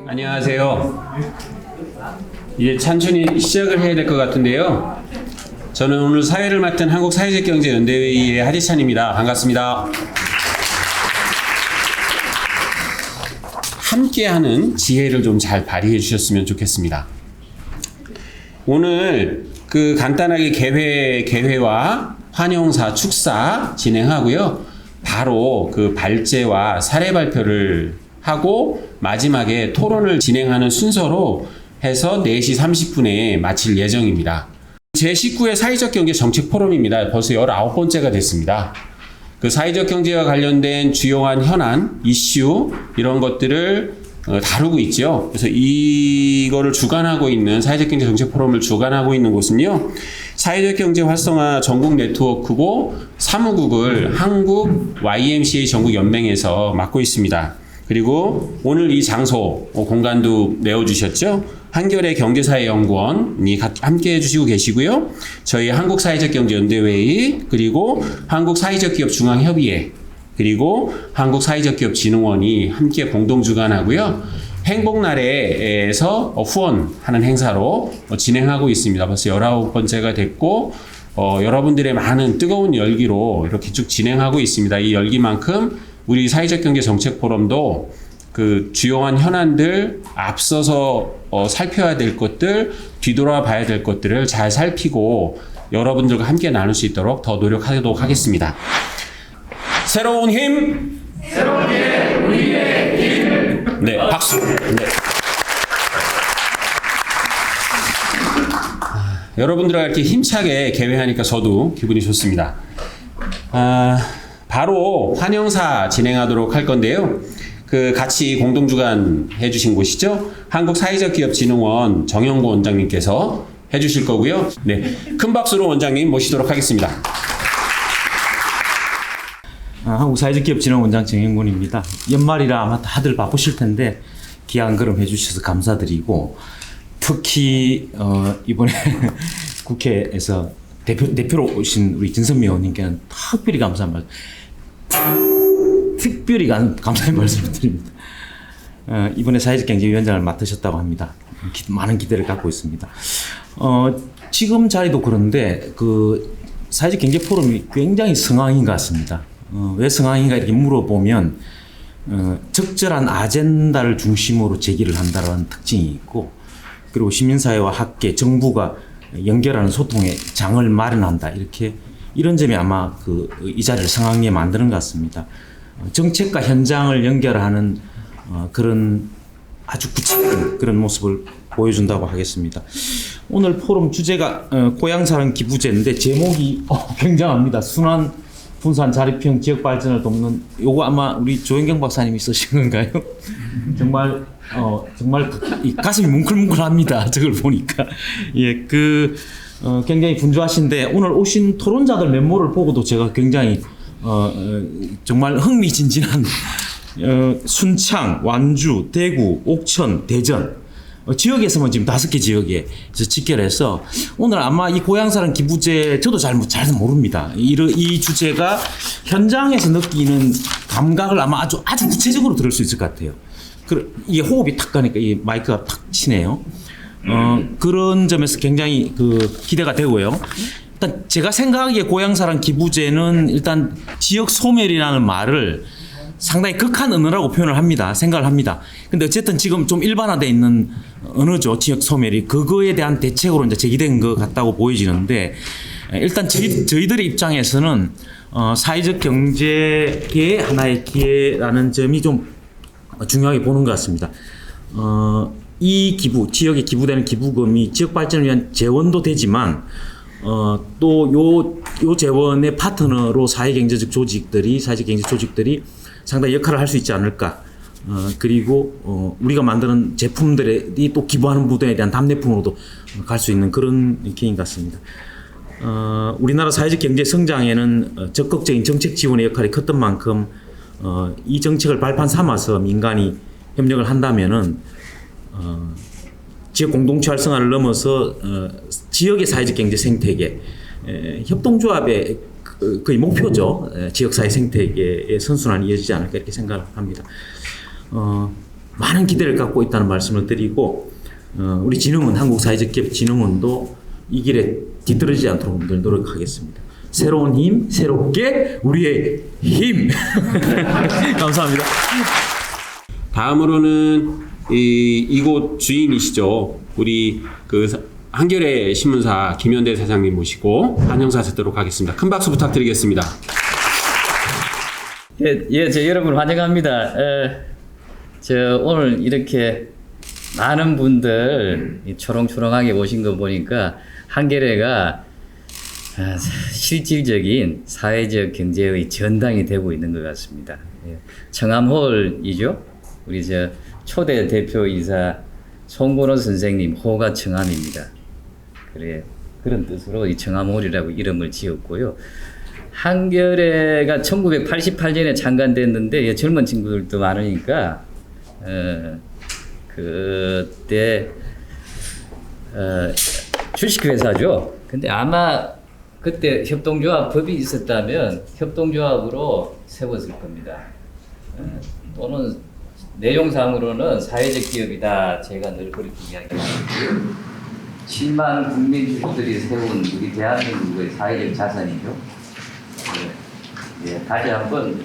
안녕하세요. 이제 찬천히 시작을 해야 될 것 같은데요. 저는 오늘 사회를 맡은 한국사회적경제연대회의 하지찬입니다. 반갑습니다. 함께하는 지혜를 좀 잘 발휘해 주셨으면 좋겠습니다. 오늘 간단하게 개회와 환영사, 축사 진행하고요. 바로 발제와 사례 발표를 하고 마지막에 토론을 진행하는 순서로 해서 4시 30분에 마칠 예정입니다. 제19회 사회적 경제 정책 포럼입니다. 벌써 19번째가 됐습니다. 사회적 경제와 관련된 주요한 현안, 이슈 이런 것들을 다루고 있죠. 그래서 이거를 주관하고 있는 사회적 경제 정책 포럼을 주관하고 있는 곳은요. 사회적 경제 활성화 전국 네트워크고 사무국을 한국 YMCA 전국 연맹에서 맡고 있습니다. 그리고 오늘 이 장소 공간도 내어주셨죠. 한겨레 경제사회연구원이 함께 해주시고 계시고요. 저희 한국사회적경제연대회의 그리고 한국사회적기업중앙협의회 그리고 한국사회적기업진흥원이 함께 공동 주관하고요. 행복날에서 후원하는 행사로 진행하고 있습니다. 벌써 19번째가 됐고 여러분들의 많은 뜨거운 열기로 이렇게 쭉 진행하고 있습니다. 이 열기만큼 우리 사회적 경제 정책 포럼도 주요한 현안들, 앞서서 살펴야 될 것들, 뒤돌아봐야 될 것들을 잘 살피고 여러분들과 함께 나눌 수 있도록 더 노력하도록 하겠습니다. 새로운 힘! 새로운 미래, 우리의 힘! 네, 박수! 네. 여러분들과 이렇게 힘차게 개회하니까 저도 기분이 좋습니다. 바로 환영사 진행하도록 할 건데요. 같이 공동주관 해주신 곳이죠. 한국사회적기업진흥원 정영구 원장님께서 해주실 거고요. 네, 큰 박수로 원장님 모시도록 하겠습니다. 한국사회적기업진흥원장 정영군입니다. 연말이라 아마 다들 바쁘실 텐데 귀한 걸음 해주셔서 감사드리고 특히 이번에 국회에서 대표로 오신 우리 진선미 의원님께는 특별히 감사한 말씀. 특별히 감사의 말씀을 드립니다. 이번에 사회적경제위원장을 맡으셨다고 합니다. 많은 기대를 갖고 있습니다. 지금 자리도 그런데 사회적 경제 포럼이 굉장히 성황인 것 같습니다. 왜 성황인가 이렇게 물어보면 적절한 아젠다를 중심으로 제기를 한다는 특징이 있고 그리고 시민사회와 학계, 정부가 연결하는 소통의 장을 마련한다 이런 점이 아마 이 자리를 성황리에 만드는 것 같습니다. 정책과 현장을 연결하는 그런 아주 구체적인 그런 모습을 보여준다고 하겠습니다. 오늘 포럼 주제가 고향사랑 기부제인데 제목이 굉장합니다. 순환 분산 자립형 지역 발전을 돕는 요거 아마 우리 조현경 박사님이 쓰신 건가요? 정말 이 가슴이 뭉클뭉클합니다. 저걸 보니까 예, 굉장히 분주하신데 오늘 오신 토론자들 면모를 보고도 제가 굉장히 정말 흥미진진한 순창, 완주, 대구, 옥천, 대전 지역에서만 지금 5개 지역에 직결해서 오늘 아마 이 고향사랑 기부제 저도 잘 모릅니다. 이 주제가 현장에서 느끼는 감각을 아마 아주 구체적으로 들을 수 있을 것 같아요. 이게 호흡이 탁 가니까 이 마이크가 탁 치네요. 그런 점에서 굉장히 기대가 되고요. 일단 제가 생각하기에 고향사랑 기부제는 일단 지역 소멸이라는 말을 상당히 극한 언어라고 표현을 합니다. 생각을 합니다. 근데 어쨌든 지금 좀 일반화되어 있는 언어죠. 지역 소멸이. 그거에 대한 대책으로 이제 제기된 것 같다고 보여지는데 일단 저희들의 입장에서는 사회적 경제의 하나의 기회라는 점이 좀 중요하게 보는 것 같습니다. 이 지역에 기부되는 기부금이 지역 발전을 위한 재원도 되지만 또 요 재원의 파트너로 사회경제적 조직들이 상당히 역할을 할 수 있지 않을까. 그리고 우리가 만드는 제품들이 또 기부하는 부분에 대한 답례품으로도 갈 수 있는 그런 기회인 것 같습니다. 우리나라 사회적 경제 성장에는 적극적인 정책 지원의 역할이 컸던 만큼 이 정책을 발판 삼아서 민간이 협력을 한다면은 지역 공동체 활성화를 넘어서 지역의 사회적 경제 생태계 협동조합의 거의 목표죠. 지역사회 생태계의 선순환이 이어지지 않을까 이렇게 생각을 합니다. 많은 기대를 갖고 있다는 말씀을 드리고 우리 진흥원 한국사회적기업진흥원도 이 길에 뒤떨어지지 않도록 늘 노력하겠습니다. 새로운 힘, 새롭게 우리의 힘. 감사합니다. 다음으로는 이곳 주인이시죠. 우리 한겨레 신문사 김현대 사장님 모시고 한영사 듣도록 하겠습니다. 큰 박수 부탁드리겠습니다. 저 여러분 환영합니다. 저 오늘 이렇게 많은 분들 초롱초롱하게 오신 거 보니까 한겨레가 실질적인 사회적 경제의 전당이 되고 있는 것 같습니다. 청암홀이죠. 우리 저 초대 대표이사 송건호 선생님 호가 청암입니다. 그런 뜻으로 이 청암홀이라고 이름을 지었고요. 한겨레가 1988년에 창간됐는데 젊은 친구들도 많으니까 그때 주식회사죠. 근데 아마 그때 협동조합법이 있었다면 협동조합으로 세웠을 겁니다. 또는 내용상으로는 사회적 기업이다. 제가 늘 그렇게 이야기합니다. 7만 국민 주주들이 세운 우리 대한민국의 사회적 자산이죠. 다시 한번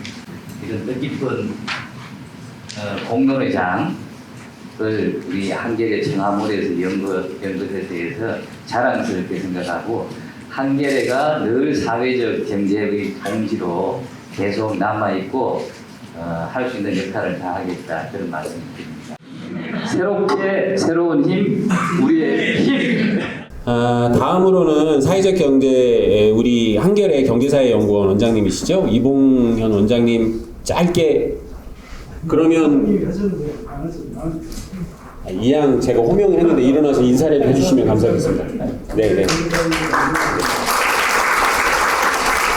이런 뜻깊은 공론의 장을 우리 한겨레 청암홀에서 연 것에 대해서 자랑스럽게 생각하고 한겨레가 늘 사회적 경제의 동지로 계속 남아있고 할 수 있는 역할을 다하겠다 그런 말씀을 드립니다. 새롭게 새로운 힘, 우리의 힘. 다음으로는 사회적 경제 우리 한겨레 경제사회연구원 원장님이시죠. 이봉현 원장님 짧게 그러면 이양 제가 호명을 했는데 일어나서 인사를 해주시면 감사하겠습니다. 네.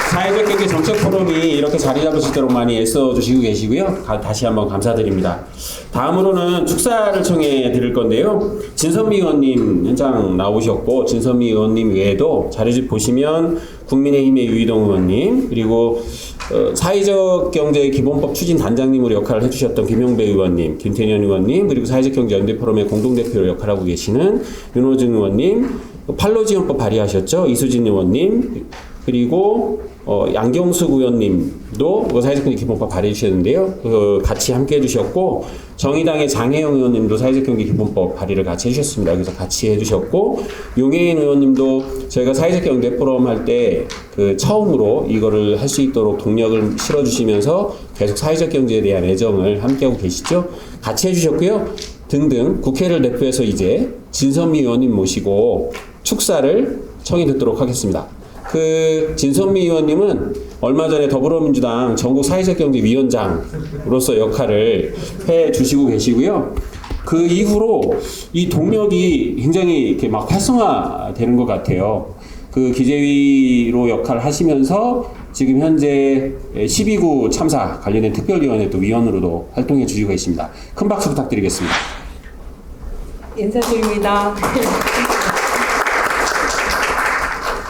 사회적 경제 정책 포럼이 이렇게 자리 잡으시도록 많이 애써주시고 계시고요. 다시 한번 감사드립니다. 다음으로는 축사를 청해 드릴 건데요. 진선미 의원님 현장 나오셨고 진선미 의원님 외에도 자료집 보시면 국민의힘의 유희동 의원님 그리고 사회적 경제 기본법 추진 단장님으로 역할을 해주셨던 김용배 의원님, 김태년 의원님 그리고 사회적 경제 연대 포럼의 공동대표로 역할하고 계시는 윤호중 의원님, 팔로지원법 발의하셨죠. 이수진 의원님 그리고 양경숙 의원님도 사회적 경제 기본법 발의해 주셨는데요. 같이 함께 해주셨고 정의당의 장혜영 의원님도 사회적 경제 기본법 발의를 같이 해주셨습니다. 그래서 같이 해주셨고 용혜인 의원님도 저희가 사회적 경제 포럼 할 때 처음으로 이거를 할 수 있도록 동력을 실어주시면서 계속 사회적 경제에 대한 애정을 함께하고 계시죠. 같이 해주셨고요. 등등 국회를 대표해서 이제 진선미 의원님 모시고 축사를 청해 듣도록 하겠습니다. 진선미 의원님은 얼마 전에 더불어민주당 전국 사회적경제위원장으로서 역할을 해 주시고 계시고요. 그 이후로 이 동력이 굉장히 이렇게 막 활성화되는 것 같아요. 기재위로 역할을 하시면서 지금 현재 12구 참사 관련된 특별위원회 또 위원으로도 활동해 주시고 계십니다. 큰 박수 부탁드리겠습니다. 인사드립니다.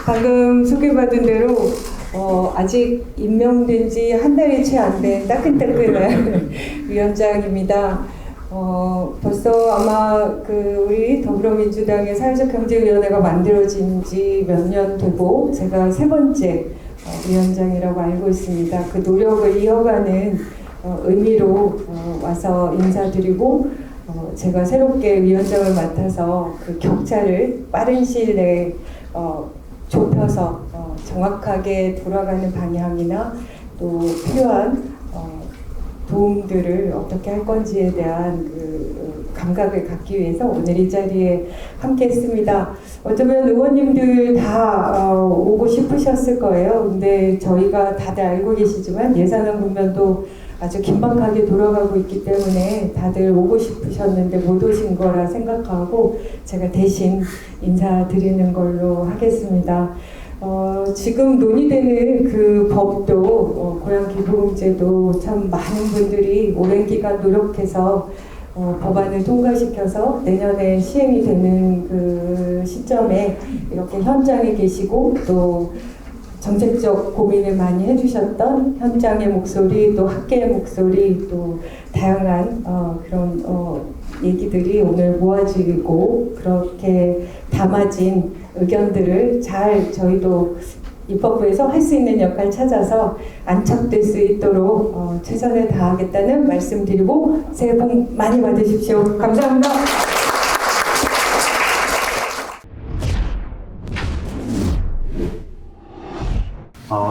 방금 소개받은 대로 아직 임명된 지 한 달이 채 안 된 따끈따끈한 위원장입니다. 벌써 아마 우리 더불어민주당의 사회적경제위원회가 만들어진 지 몇 년 되고 제가 3번째 위원장이라고 알고 있습니다. 그 노력을 이어가는 의미로 와서 인사드리고 제가 새롭게 위원장을 맡아서 그 격차를 빠른 시일 내에 좁혀서 정확하게 돌아가는 방향이나 또 필요한 도움들을 어떻게 할 건지에 대한 감각을 갖기 위해서 오늘 이 자리에 함께 했습니다. 어쩌면 의원님들 다 오고 싶으셨을 거예요. 근데 저희가 다들 알고 계시지만 예산안 국면도 아주 긴박하게 돌아가고 있기 때문에 다들 오고 싶으셨는데 못 오신 거라 생각하고 제가 대신 인사드리는 걸로 하겠습니다. 지금 논의되는 그 법도 고향기부금제도 참 많은 분들이 오랜 기간 노력해서 법안을 통과시켜서 내년에 시행이 되는 그 시점에 이렇게 현장에 계시고 또 정책적 고민을 많이 해주셨던 현장의 목소리, 또 학계의 목소리, 또 다양한 그런 얘기들이 오늘 모아지고 그렇게 담아진 의견들을 잘 저희도 입법부에서 할 수 있는 역할 찾아서 안착될 수 있도록 최선을 다하겠다는 말씀드리고 새해 복 많이 받으십시오. 감사합니다.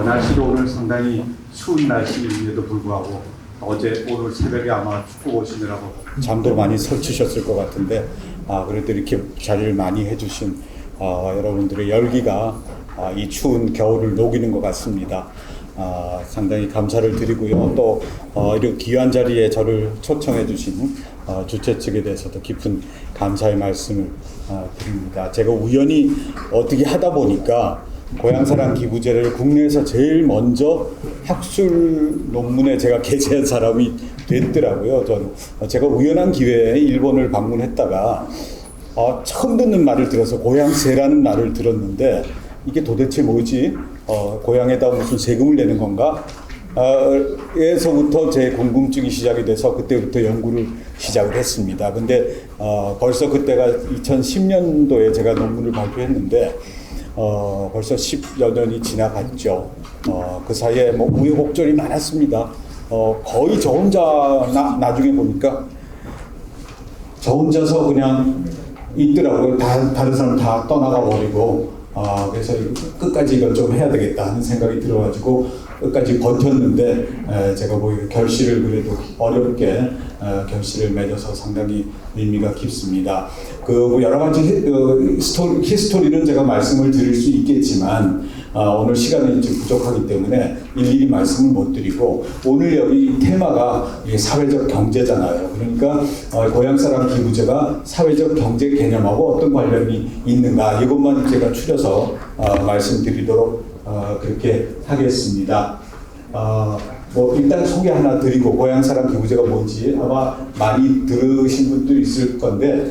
날씨도 오늘 상당히 추운 날씨임에도 불구하고 어제 오늘 새벽에 아마 축구 오시느라고 잠도 많이 설치셨을 것 같은데 그래도 이렇게 자리를 많이 해주신 여러분들의 열기가 이 추운 겨울을 녹이는 것 같습니다. 상당히 감사를 드리고요. 또 이런 귀한 자리에 저를 초청해 주신 주최 측에 대해서도 깊은 감사의 말씀을 드립니다. 제가 우연히 어떻게 하다 보니까 고향사랑 기부제를 국내에서 제일 먼저 학술 논문에 제가 게재한 사람이 됐더라고요. 제가 우연한 기회에 일본을 방문했다가 처음 듣는 말을 들어서 고향세라는 말을 들었는데 이게 도대체 뭐지? 고향에다 무슨 세금을 내는 건가? 에서부터 제 궁금증이 시작이 돼서 그때부터 연구를 시작을 했습니다. 근데 벌써 그때가 2010년도에 제가 논문을 발표했는데 벌써 10여 년이 지나갔죠. 그 사이에 뭐 우여곡절이 많았습니다. 거의 저 혼자 나중에 보니까 저 혼자서 그냥 있더라고요. 다른 사람 다 떠나가 버리고 그래서 끝까지 이걸 좀 해야 되겠다 하는 생각이 들어가지고 끝까지 버텼는데 제가 뭐 결실을 그래도 어렵게 결실을 맺어서 상당히 의미가 깊습니다. 그 여러 가지 히스토리는 제가 말씀을 드릴 수 있겠지만 오늘 시간이 좀 부족하기 때문에 일일이 말씀을 못 드리고 오늘 여기 테마가 사회적 경제잖아요. 그러니까 고향사랑 기부제가 사회적 경제 개념하고 어떤 관련이 있는가 이것만 제가 추려서 말씀드리도록 그렇게 하겠습니다. 뭐 일단 소개 하나 드리고 고향사랑 기부제가 뭔지 아마 많이 들으신 분도 있을 건데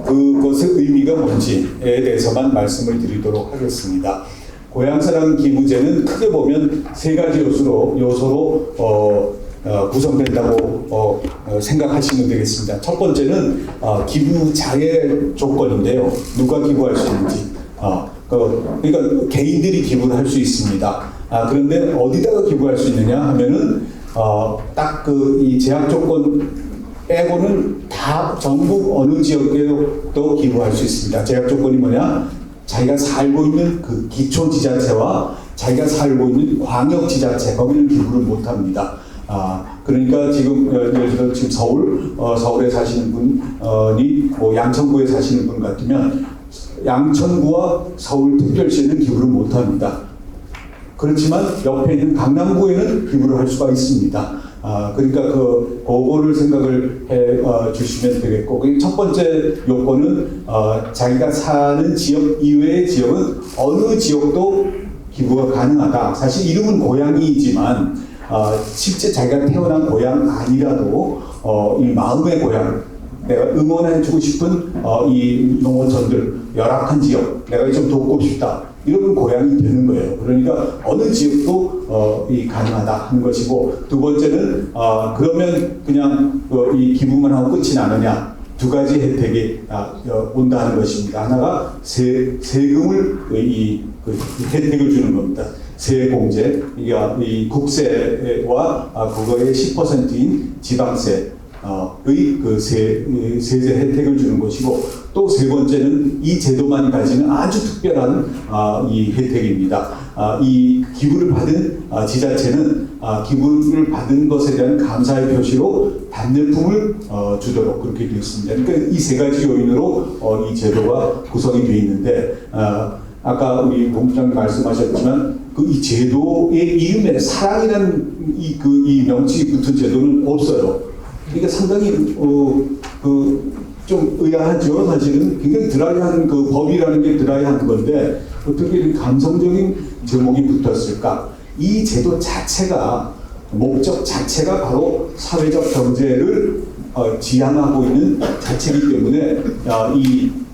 그것의 의미가 뭔지에 대해서만 말씀을 드리도록 하겠습니다. 고향사랑 기부제는 크게 보면 세 가지 요소로 구성된다고 생각하시면 되겠습니다. 첫 번째는 기부자의 조건인데요. 누가 기부할 수 있는지. 그러니까 개인들이 기부를 할 수 있습니다. 그런데 어디다가 기부할 수 있느냐 하면은 딱 이 제약 조건 빼고는 다 전국 어느 지역에도 기부할 수 있습니다. 제약 조건이 뭐냐? 자기가 살고 있는 그 기초지자체와 자기가 살고 있는 광역지자체 거기는 기부를 못합니다. 그러니까 지금 예를 들어 지금 서울에 사시는 분이 뭐 양천구에 사시는 분 같으면 양천구와 서울특별시에는 기부를 못합니다. 그렇지만 옆에 있는 강남구에는 기부를 할 수가 있습니다. 그러니까 그거를 생각을 해 주시면 되겠고, 첫 번째 요건은 자기가 사는 지역 이외의 지역은 어느 지역도 기부가 가능하다. 사실 이름은 고향이지만 실제 자기가 태어난 고향 아니라도 이 마음의 고향, 내가 응원해주고 싶은 이 농어촌들, 열악한 지역, 내가 좀 돕고 싶다. 이런 고향이 되는 거예요. 그러니까 어느 지역도 가능하다 하는 것이고, 두 번째는 그러면 그냥 이 기부만 하고 끝이 나느냐, 두 가지 혜택이 온다는 것입니다. 하나가 세금을 혜택을 주는 겁니다. 세공제, 이 국세와 그거의 10%인 지방세. 그 세제 혜택을 주는 것이고, 또 세 번째는 이 제도만이 가지는 아주 특별한 이 혜택입니다. 이 기부를 받은 지자체는 기부를 받은 것에 대한 감사의 표시로 답례품을 주도록 그렇게 되어 있습니다. 그러니까 이 세 가지 요인으로 이 제도가 구성이 되어 있는데, 아까 우리 본부장님 말씀하셨지만 이 제도의 이름에 사랑이라는 이 명칭이 붙은 제도는 없어요. 그러니까 상당히 좀 의아하죠. 사실은 굉장히 드라이한 법이라는 게 드라이한 건데 어떻게 이런 감성적인 제목이 붙었을까? 이 제도 자체가 목적 자체가 바로 사회적 경제를 지향하고 있는 자체이기 때문에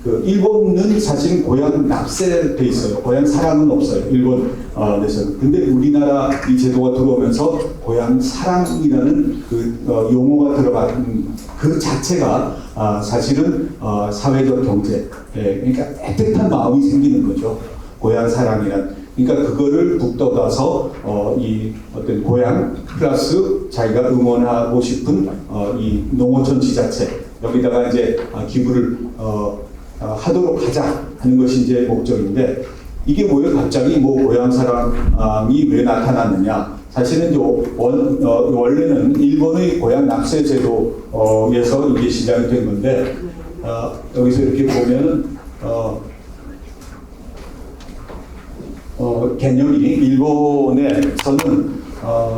그 일본은 사실은 고향 납세돼 있어요. 고향 사랑은 없어요. 일본에서는. 근데 우리나라 이 제도가 들어오면서 고향 사랑이라는 그 용어가 들어간 그 자체가 사실은 사회적 경제, 그러니까 애틋한 마음이 생기는 거죠. 고향 사랑이란. 그러니까 그거를 북돋아서 이 어떤 고향 플러스 자기가 응원하고 싶은 이 농어촌 지자체 여기다가 이제 기부를 하도록 하자 하는 것이 이제 목적인데 이게 뭐예요? 갑자기 뭐 고향 사랑이 왜 나타났느냐? 사실은 이제 원래는 일본의 고향 납세 제도에서 이게 시작이 된 건데 여기서 이렇게 보면은 개념이 일본에서는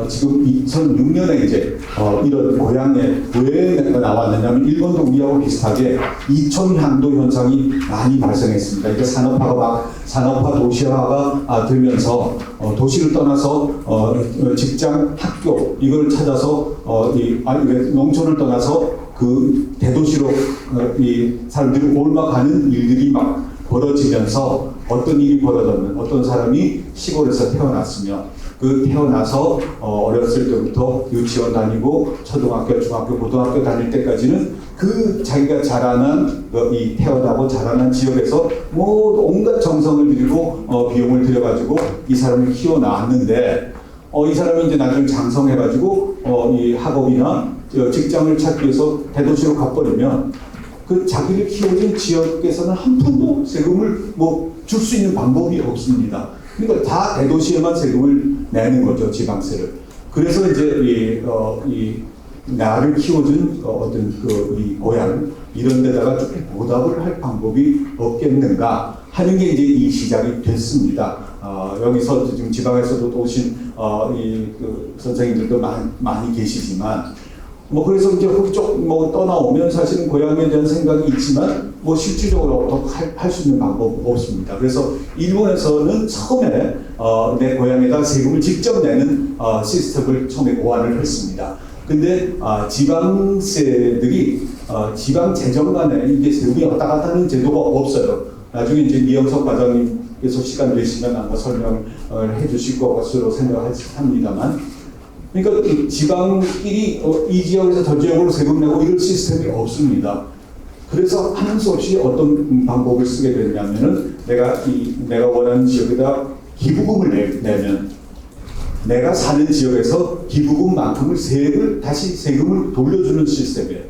지금 2006년에 이제 이런 고향에 왜 나왔느냐면 일본도 우리하고 비슷하게 이촌향도 현상이 많이 발생했습니다. 이게 산업화 도시화가 되면서 도시를 떠나서 직장, 학교 이걸 찾아서 농촌을 떠나서 그 대도시로 이 사람들이 옮아가는 일들이 막 벌어지면서 어떤 일이 벌어졌는 어떤 사람이 시골에서 태어났으면 그 태어나서 어렸을 때부터 유치원 다니고 초등학교, 중학교, 고등학교 다닐 때까지는 그 자기가 자라난 이 태어나고 자라난 지역에서 뭐 온갖 정성을 들이고 비용을 들여가지고 이 사람을 키워 나왔는데 이 사람이 이제 나중에 장성해가지고 이 학업이나 직장을 찾기 위해서 대도시로 가버리면 그 자기를 키워준 지역에서는 한 푼도 세금을 뭐 줄 수 있는 방법이 없습니다. 그러니까 다 대도시에만 세금을 내는 거죠, 지방세를. 그래서 이제 이 나를 키워준 어떤 이 고향 이런 데다가 조금 보답을 할 방법이 없겠는가 하는 게 이제 이 시작이 됐습니다. 여기서 지금 지방에서도 오신 그 선생님들도 많이 계시지만. 뭐 그래서 이제 훌쩍 뭐 떠나오면 사실은 고향에 대한 생각이 있지만 뭐 실질적으로 어떻게 할 수 있는 방법 없습니다. 그래서 일본에서는 처음에 내 고향에다 세금을 직접 내는 시스템을 처음에 고안을 했습니다. 근데 지방세들이 지방 재정간에 이게 세금이 왔다 갔다 하는 제도가 없어요. 나중에 이제 이영석 과장님께서 시간 되시면 아마 설명을 해주실 것으로 생각합니다만. 그러니까 지방끼리 이 지역에서 저 지역으로 세금 내고 이런 시스템이 없습니다. 그래서 하는 수 없이 어떤 방법을 쓰게 되냐면은 내가 원하는 지역에다 기부금을 내면 내가 사는 지역에서 기부금만큼을 다시 세금을 돌려주는 시스템이에요.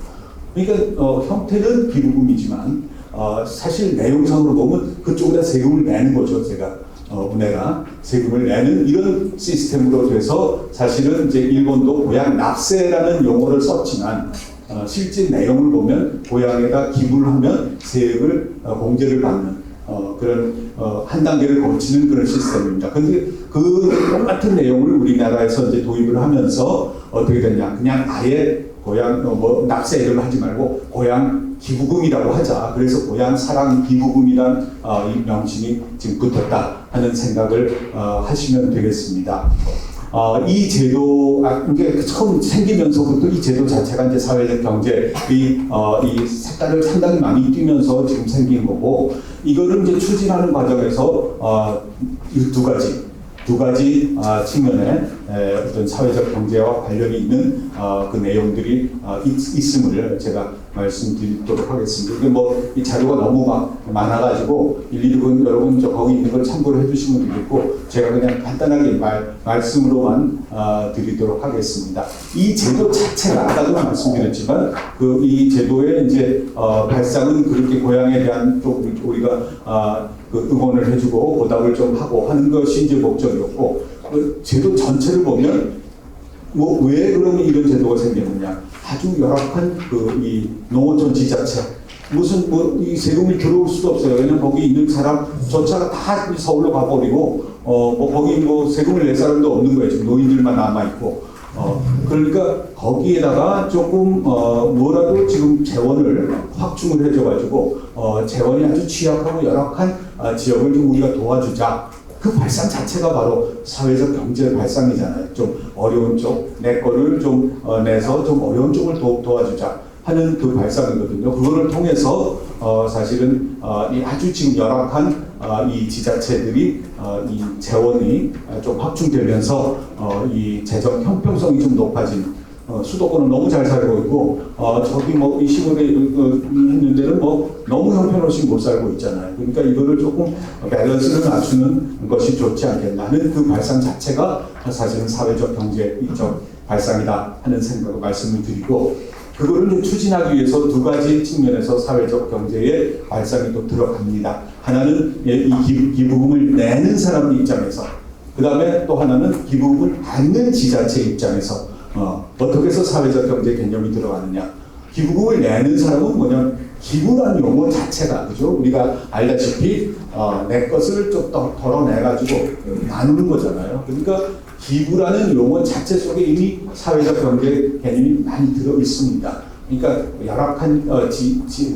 그러니까 형태는 기부금이지만 사실 내용상으로 보면 그쪽에다 세금을 내는 거죠, 내가 세금을 내는 이런 시스템으로 돼서 사실은 이제 일본도 고향 납세라는 용어를 썼지만 실제 내용을 보면 고향에다 기부를 하면 세액을 공제를 받는 그런 한 단계를 거치는 그런 시스템입니다. 그런데 그 똑같은 내용을 우리나라에서 이제 도입을 하면서 어떻게 됐냐? 그냥 아예 고향 뭐 납세 이런 거 하지 말고 고향 기부금이라고 하자. 그래서 고향 사랑 기부금이란 이 명칭이 지금 붙었다 하는 생각을 하시면 되겠습니다. 이 제도, 이게 처음 생기면서부터 이 제도 자체가 이제 사회적 경제, 이 색깔을 상당히 많이 띄면서 지금 생긴 거고, 이거를 이제 추진하는 과정에서 두 가지 측면에 어떤 사회적 경제와 관련이 있는 그 내용들이 있음을 제가 말씀드리도록 하겠습니다. 이게 뭐 이 자료가 너무 많아가지고 일일이 여러분 거기 있는 걸 참고를 해주시면 되겠고 제가 그냥 간단하게 말씀으로만 드리도록 하겠습니다. 이 제도 자체가 아까도 말씀드렸지만 이 제도의 이제 발상은 그렇게 고향에 대한 좀 우리가 그 응원을 해주고 보답을 좀 하고 하는 것이 이제 목적이었고 그 제도 전체를 보면 뭐 왜 그러면 이런 제도가 생겼느냐 아주 열악한 이 농어촌 지자체 무슨 뭐 이 세금이 들어올 수도 없어요. 왜냐면 거기 있는 사람조차가 다 서울로 가버리고 뭐 거기 뭐 세금을 낼 사람도 없는 거예요. 지금 노인들만 남아 있고 그러니까 거기에다가 조금 뭐라도 지금 재원을 확충을 해줘가지고 재원이 아주 취약하고 열악한 지역을 좀 우리가 도와주자. 그 발상 자체가 바로 사회적 경제 발상이잖아요. 좀 어려운 쪽, 내 거를 좀 내서 좀 어려운 쪽을 도와주자 하는 그 발상이거든요. 그거를 통해서 사실은 이 아주 지금 열악한 이 지자체들이 이 재원이 좀 확충되면서 이 재정 형평성이 좀 높아진 수도권은 너무 잘 살고 있고 저기 뭐 이 시골에 있는 데는 뭐 너무 형편없이 못 살고 있잖아요. 그러니까 이거를 조금 밸런스를 맞추는 것이 좋지 않겠나 하는 그 발상 자체가 사실은 사회적 경제적 발상이다 하는 생각을 말씀을 드리고 그거를 추진하기 위해서 두 가지 측면에서 사회적 경제의 발상이 또 들어갑니다. 하나는 이 기부금을 내는 사람 입장에서 그 다음에 또 하나는 기부금을 받는 지자체 입장에서 어떻게 해서 사회적 경제 개념이 들어가느냐. 기부금을 내는 사람은 뭐냐 기부라는 용어 자체가 그죠 우리가 알다시피 내 것을 좀 덜어내가지고 나누는 거잖아요. 그러니까 기부라는 용어 자체 속에 이미 사회적 경제 개념이 많이 들어 있습니다. 그러니까 열악한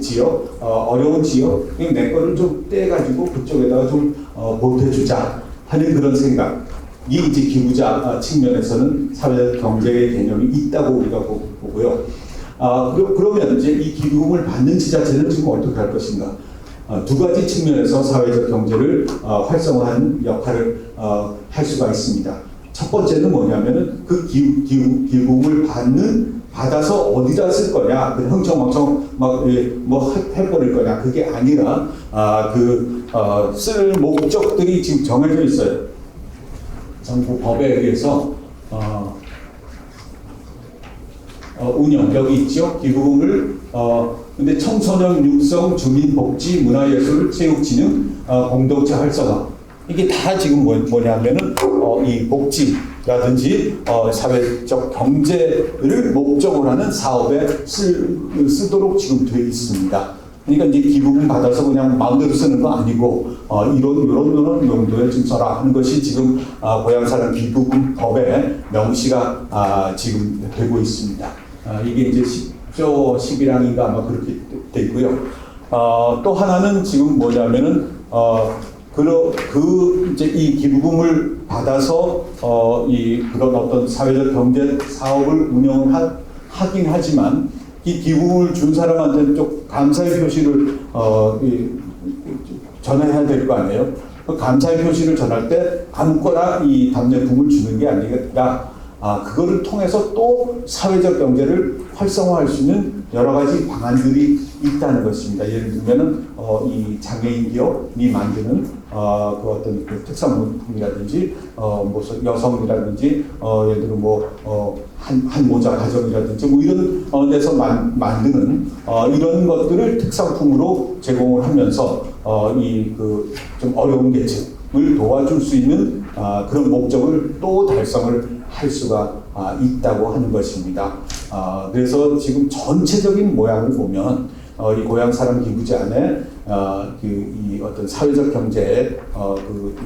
지역, 어려운 지역, 내 거를 좀 떼가지고 그쪽에다가 좀 보태주자 하는 그런 생각. 이 이제 기부자 측면에서는 사회적 경제의 개념이 있다고 우리가 보고요. 그러면 이제 이 기부금을 받는 지자체는 지금 어떻게 할 것인가? 두 가지 측면에서 사회적 경제를 활성화하는 역할을 할 수가 있습니다. 첫 번째는 뭐냐면은 그 기부금을 받아서 어디다 쓸 거냐, 그 흥청망청 뭐 해버릴 거냐, 그게 아니라 쓸 목적들이 지금 정해져 있어요. 정부 법에 의해서 운영 여기 있죠. 기부금을 근데 청소년 육성 주민복지 문화예술 체육진흥 공동체 활성화 이게 다 지금 뭐냐면은 이 복지라든지 사회적 경제를 목적으로 하는 사업에 쓰도록 지금 되어 있습니다. 그러니까 이제 기부금 받아서 그냥 마음대로 쓰는 거 아니고 이런 용도에 좀 써라 하는 것이 지금 고향사랑 기부금 법에 명시가 지금 되고 있습니다. 이게 이제 10조 11항인가 아마 그렇게 돼 있고요. 또 하나는 지금 뭐냐면은 이제 이 기부금을 받아서 그런 어떤 사회적 경제 사업을 운영하긴 하지만 이 기부금을 준 사람한테는 좀 감사의 표시를 전해야 될 거 아니에요. 그 감사의 표시를 전할 때 아무거나 이 답례품을 주는 게 아니라 그거를 통해서 또 사회적 경제를 활성화할 수 있는 여러 가지 방안들이 있다는 것입니다. 예를 들면은 이 장애인 기업이 만드는 그 어떤 그 특산물품이라든지 무슨 여성이라든지 예를 들어 한 모자 가정이라든지 이런 데서 만드는 이런 것들을 특산품으로 제공을 하면서 좀 어려운 계층을 도와줄 수 있는 그런 목적을 또 달성을 할 수가 있다고 하는 것입니다. 그래서 지금 전체적인 모양을 보면 이 고향사랑 기부제안에 이 어떤 사회적 경제의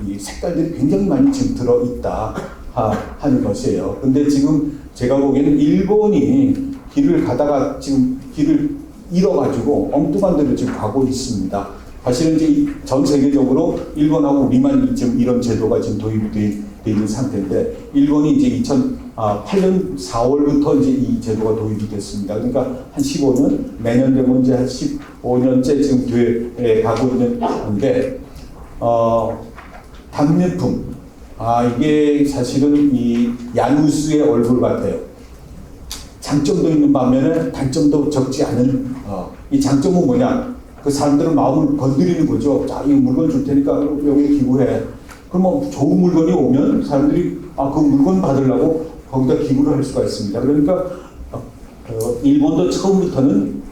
이 색깔들이 굉장히 많이 지금 들어 있다 하는 것이에요. 근데 지금 제가 보기에는 일본이 길을 가다가 지금 길을 잃어가지고 엉뚱한 데로 지금 가고 있습니다. 사실은 이제 전 세계적으로 일본하고 우리만 지금 이런 제도가 지금 도입이 돼 있는 상태인데 일본이 이제 2008년 4월부터 이제 이 제도가 도입이 됐습니다. 그러니까 한 15년 매년 되면 이제 한 15년째 지금 돼 가고 있는 건데 답례품 이게 사실은 이 야누스의 얼굴 같아요. 장점도 있는 반면에 단점도 적지 않은 이 장점은 뭐냐? 그 사람들은 마음을 건드리는 거죠. 자, 이 물건 줄 테니까 여기 기부해. 그러면 좋은 물건이 오면 사람들이 그 물건 받으려고 거기다 기부를 할 수가 있습니다. 그러니까 일본도 처음부터는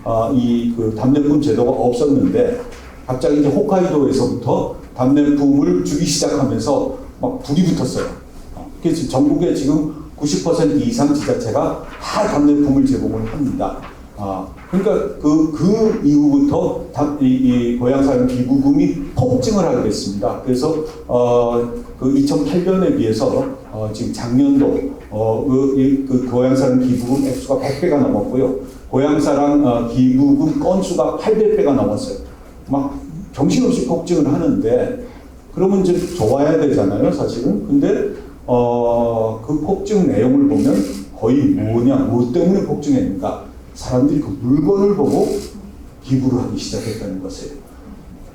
그 답례품 제도가 없었는데 갑자기 이제 홋카이도에서부터 답례품을 주기 시작하면서 막 불이 붙었어요. 그래서 전국에 지금 90% 이상 지자체가 다 답례품을 제공을 합니다. 그러니까 그 이후부터 이 고향사랑 기부금이 폭증을 하게 됐습니다. 그래서 그 2008년에 비해서 지금 작년도 그 고향사랑 기부금 액수가 100배가 넘었고요. 고향사랑 기부금 건수가 800배가 넘었어요. 막 정신없이 폭증을 하는데 그러면 이제 좋아야 되잖아요, 사실은. 근데 그 폭증 내용을 보면 거의 뭐 때문에 폭증했는가? 사람들이 그 물건을 보고 기부를 하기 시작했다는 것이에요.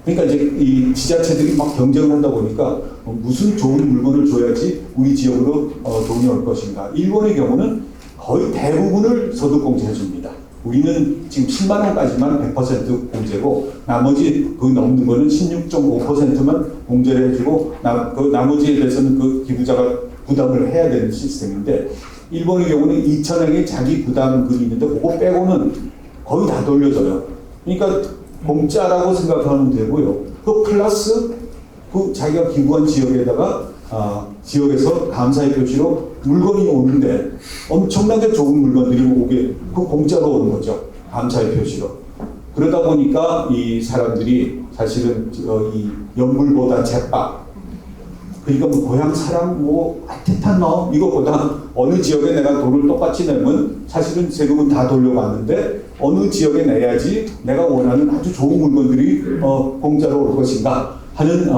그러니까 이제 이 지자체들이 막 경쟁을 하다 보니까 무슨 좋은 물건을 줘야지 우리 지역으로 돈이 올 것인가. 일본의 경우는 거의 대부분을 소득공제해 줍니다. 우리는 지금 10만 원까지만 100% 공제고 나머지 그 넘는 거는 16.5%만 공제를 해주고 그 나머지에 대해서는 그 기부자가 부담을 해야 되는 시스템인데 일본의 경우는 2,000원의 자기 부담금이 있는데 그거 빼고는 거의 다 돌려줘요. 그러니까 공짜라고 생각하면 되고요. 그 플러스 그 자기가 기부한 지역에다가 지역에서 감사의 표시로 물건이 오는데 엄청나게 좋은 물건들이 오게 그 공짜로 오는 거죠. 감사의 표시로. 그러다 보니까 이 사람들이 사실은 이 연물보다 제밥 그러니까 뭐 고향 사람 뭐 아테탄 너 이것보다 어느 지역에 내가 돈을 똑같이 내면 사실은 세금은 다 돌려받는데 어느 지역에 내야지 내가 원하는 아주 좋은 물건들이 공짜로 올 것인가 하는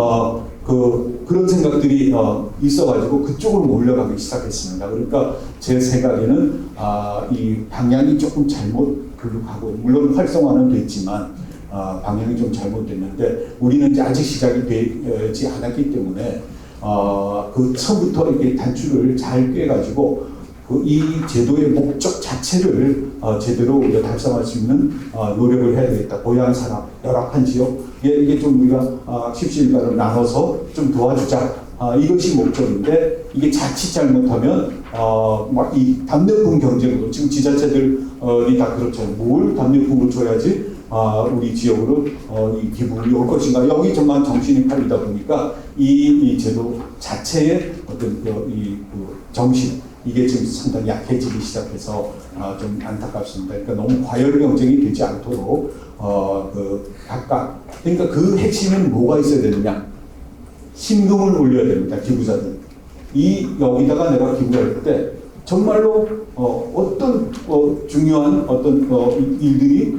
그런 생각들이 있어가지고 그쪽으로 몰려가기 시작했습니다. 그러니까 제 생각에는 이 방향이 조금 잘못 가고 물론 활성화는 됐지만 방향이 좀 잘못됐는데 우리는 이제 아직 시작이 되지 않았기 때문에 그 처음부터 이렇게 단추를 잘 꿰가지고 이 제도의 목적 자체를 제대로 우리가 달성할 수 있는 노력을 해야 되겠다. 고향 사람, 열악한 지역 이게 좀 우리가 십시일반으로 나눠서 좀 도와주자. 이것이 목적인데 이게 자칫 잘못하면 막 이 답례품 경쟁으로 지금 지자체들이 다 그렇잖아요. 뭘 답례품을 줘야지 우리 지역으로 이 기부가 올 것인가. 여기 정말 정신이 팔리다 보니까 이 제도 자체의 어떤 그 정신 이게 지금 상당히 약해지기 시작해서 좀 안타깝습니다. 그러니까 너무 과열 경쟁이 되지 않도록 각각 그러니까 그 핵심은 뭐가 있어야 되느냐? 심금을 올려야 됩니다. 기부자들. 여기다가 내가 기부할 때 정말로 어떤 중요한 어떤 일들이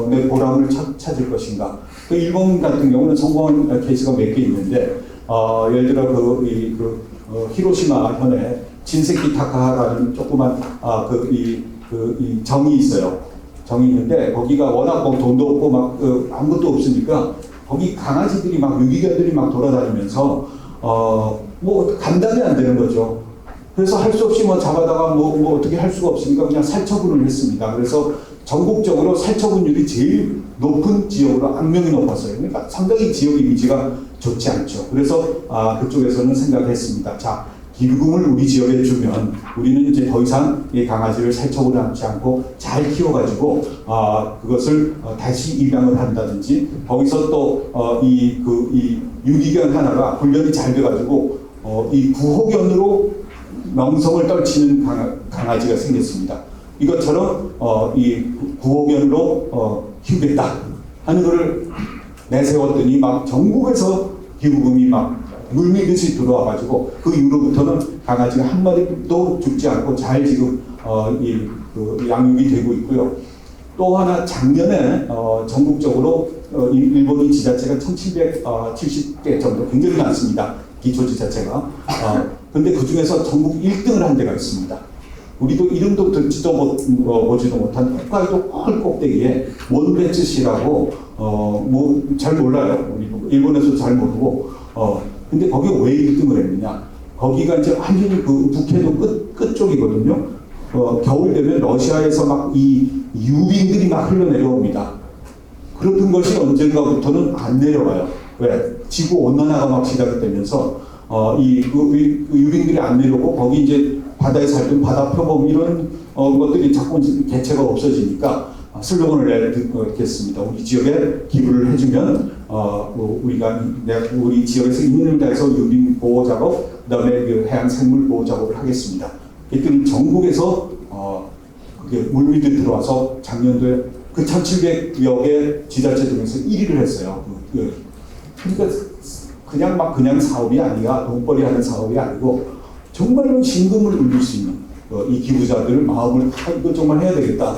내 보람을 찾을 것인가. 그 일본 같은 경우는 성공한 케이스가 몇 개 있는데 예를 들어 히로시마 현에 진세키 타카라는 조그만 이 정이 있어요. 정이 있는데 거기가 워낙 돈도 없고 막 아무것도 없으니까 거기 강아지들이 막 유기견들이 막 돌아다니면서 뭐 감당이 안 되는 거죠. 그래서 할 수 없이 뭐 잡아다가 뭐 어떻게 할 수가 없으니까 그냥 살처분을 했습니다. 그래서 전국적으로 살처분율이 제일 높은 지역으로 악명이 높았어요. 그러니까 상당히 지역 이미지가 좋지 않죠. 그래서 그쪽에서는 생각했습니다. 자, 기부금을 우리 지역에 주면 우리는 이제 더 이상 이 강아지를 살처분하지 않고 잘 키워가지고 그것을 다시 입양을 한다든지 거기서 또 이 유기견 하나가 훈련이 잘 돼가지고 이 구호견으로 명성을 떨치는 강아지가 생겼습니다. 이것처럼 이 구호견으로 키우겠다 하는 것을 내세웠더니 막 전국에서 기부금이 막 물밀듯이 들어와가지고 그 이후로부터는 강아지가 한 마리도 죽지 않고 잘 지금 양육이 되고 있고요. 또 하나 작년에 전국적으로 일본인 지자체가 1770개 정도 굉장히 많습니다. 기초지자체가. 근데 그 중에서 전국 1등을 한 데가 있습니다. 우리도 이름도 듣지도 보지도 못한 홋카이도 큰 꼭대기에 몬베츠시라고 뭐 잘 몰라요. 일본에서 잘 모르고 근데 거기가 왜 1등을 했느냐? 거기가 이제 완전히 그 북해도 끝 쪽이거든요. 겨울 되면 러시아에서 막 이 유빙들이 막 흘러내려옵니다. 그런 것이 언젠가부터는 안 내려와요. 왜? 지구 온난화가 막 시작이 되면서 그 유빙들이 안 내려오고 거기 이제 바다에 살던 바다 표범 이런 것들이 자꾸 개체가 없어지니까 슬로건을 내겠습니다. 우리 지역에 기부를 해주면 우리 지역에서 힘을 다해서 유빙 보호 작업, 그다음에 그 해양 생물 보호 작업을 하겠습니다. 그랬더니 전국에서 그게 물밀들 들어와서 작년도에 그 1,700여 개 지자체 중에서 1위를 했어요. 그러니까 그냥 사업이 아니라 돈벌이 하는 사업이 아니고 정말로 신금을 울릴 수 있는 이 기부자들 마음을 이거 정말 해야 되겠다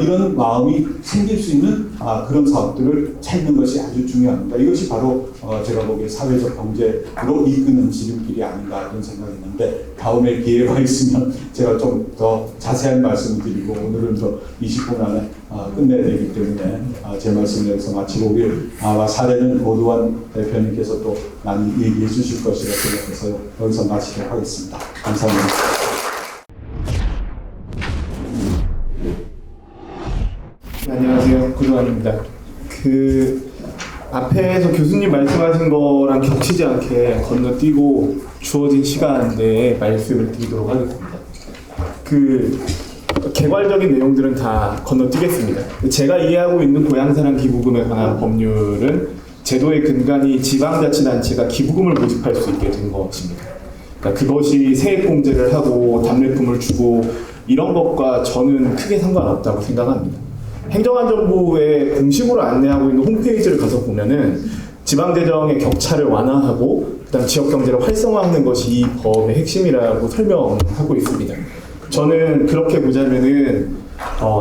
이런 마음이 생길 수 있는 그런 사업들을 찾는 것이 아주 중요합니다. 이것이 바로 제가 보기에 사회적 경제로 이끄는 지름길이 아닌가 이런 생각이 있는데 다음에 기회가 있으면 제가 좀 더 자세한 말씀을 드리고 오늘은 더 20분 안에 끝내야 되기 때문에 제 말씀을 여기서 마치고 우리 아마 사례는 고두환 대표님께서 또 많이 얘기해 주실 것이라 생각해서 여기서 마치도록 하겠습니다. 감사합니다. 안녕하세요. 고두환입니다. 앞에서 교수님 말씀하신 거랑 겹치지 않게 건너뛰고 주어진 시간 내에 말씀을 드리도록 하겠습니다. 개괄적인 내용들은 다 건너뛰겠습니다. 제가 이해하고 있는 고향사랑 기부금에 관한 법률은 제도의 근간이 지방자치단체가 기부금을 모집할 수 있게 된 것입니다. 그러니까 그것이 세액공제를 하고 답례품을 주고 이런 것과 저는 크게 상관없다고 생각합니다. 행정안전부에 공식으로 안내하고 있는 홈페이지를 가서 보면은 지방재정의 격차를 완화하고 그다음 지역경제를 활성화하는 것이 이 법의 핵심이라고 설명하고 있습니다. 저는 그렇게 보자면은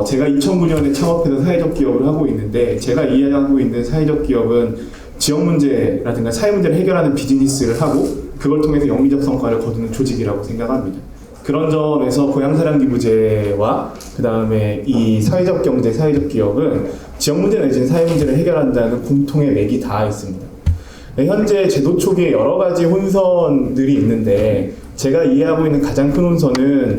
제가 2009년에 창업해서 사회적 기업을 하고 있는데 제가 이해하고 있는 사회적 기업은 지역 문제라든가 사회 문제를 해결하는 비즈니스를 하고 그걸 통해서 영리적 성과를 거두는 조직이라고 생각합니다. 그런 점에서 고향사랑 기부제와 그 다음에 이 사회적 경제, 사회적 기업은 지역 문제 내지는 사회 문제를 해결한다는 공통의 맥이 다 있습니다. 현재 제도 초기에 여러 가지 혼선들이 있는데 제가 이해하고 있는 가장 큰 혼선은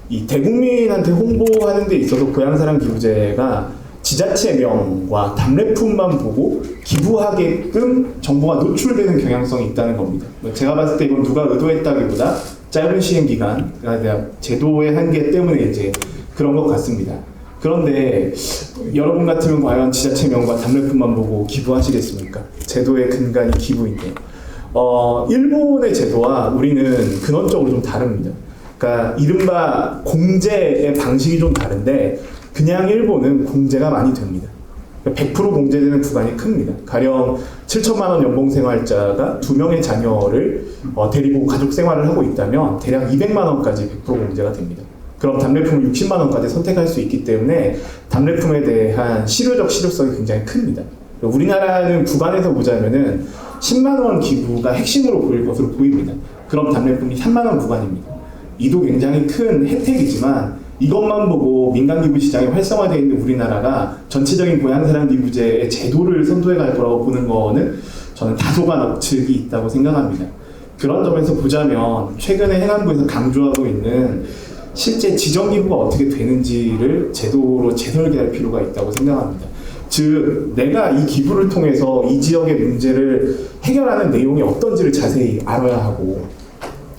이 대국민한테 홍보하는 데 있어서 고향사랑 기부제가 지자체명과 답례품만 보고 기부하게끔 정보가 노출되는 경향성이 있다는 겁니다. 제가 봤을 때 이건 누가 의도했다기보다 짧은 시행 기간, 제도의 한계 때문에 이제 그런 것 같습니다. 그런데 여러분 같으면 과연 지자체명과 답례품만 보고 기부하시겠습니까? 제도의 근간이 기부인데. 일본의 제도와 우리는 근원적으로 좀 다릅니다. 그러니까 이른바 공제의 방식이 좀 다른데 그냥 일본은 공제가 많이 됩니다. 100% 공제되는 구간이 큽니다. 가령 7천만 원 연봉생활자가 2명의 자녀를 데리고 가족 생활을 하고 있다면 대략 200만 원까지 100% 공제가 됩니다. 그럼 답례품을 60만 원까지 선택할 수 있기 때문에 답례품에 대한 실효적 실효성이 굉장히 큽니다. 우리나라는 구간에서 보자면은 10만 원 기부가 핵심으로 보일 것으로 보입니다. 그럼 답례품이 3만 원 구간입니다. 이도 굉장히 큰 혜택이지만 이것만 보고 민간 기부 시장이 활성화되어 있는 우리나라가 전체적인 고향사랑 기부제의 제도를 선도해 갈 거라고 보는 거는 저는 다소간 억측이 있다고 생각합니다. 그런 점에서 보자면 최근에 행안부에서 강조하고 있는 실제 지정 기부가 어떻게 되는지를 제도로 재설계할 필요가 있다고 생각합니다. 즉 내가 이 기부를 통해서 이 지역의 문제를 해결하는 내용이 어떤지를 자세히 알아야 하고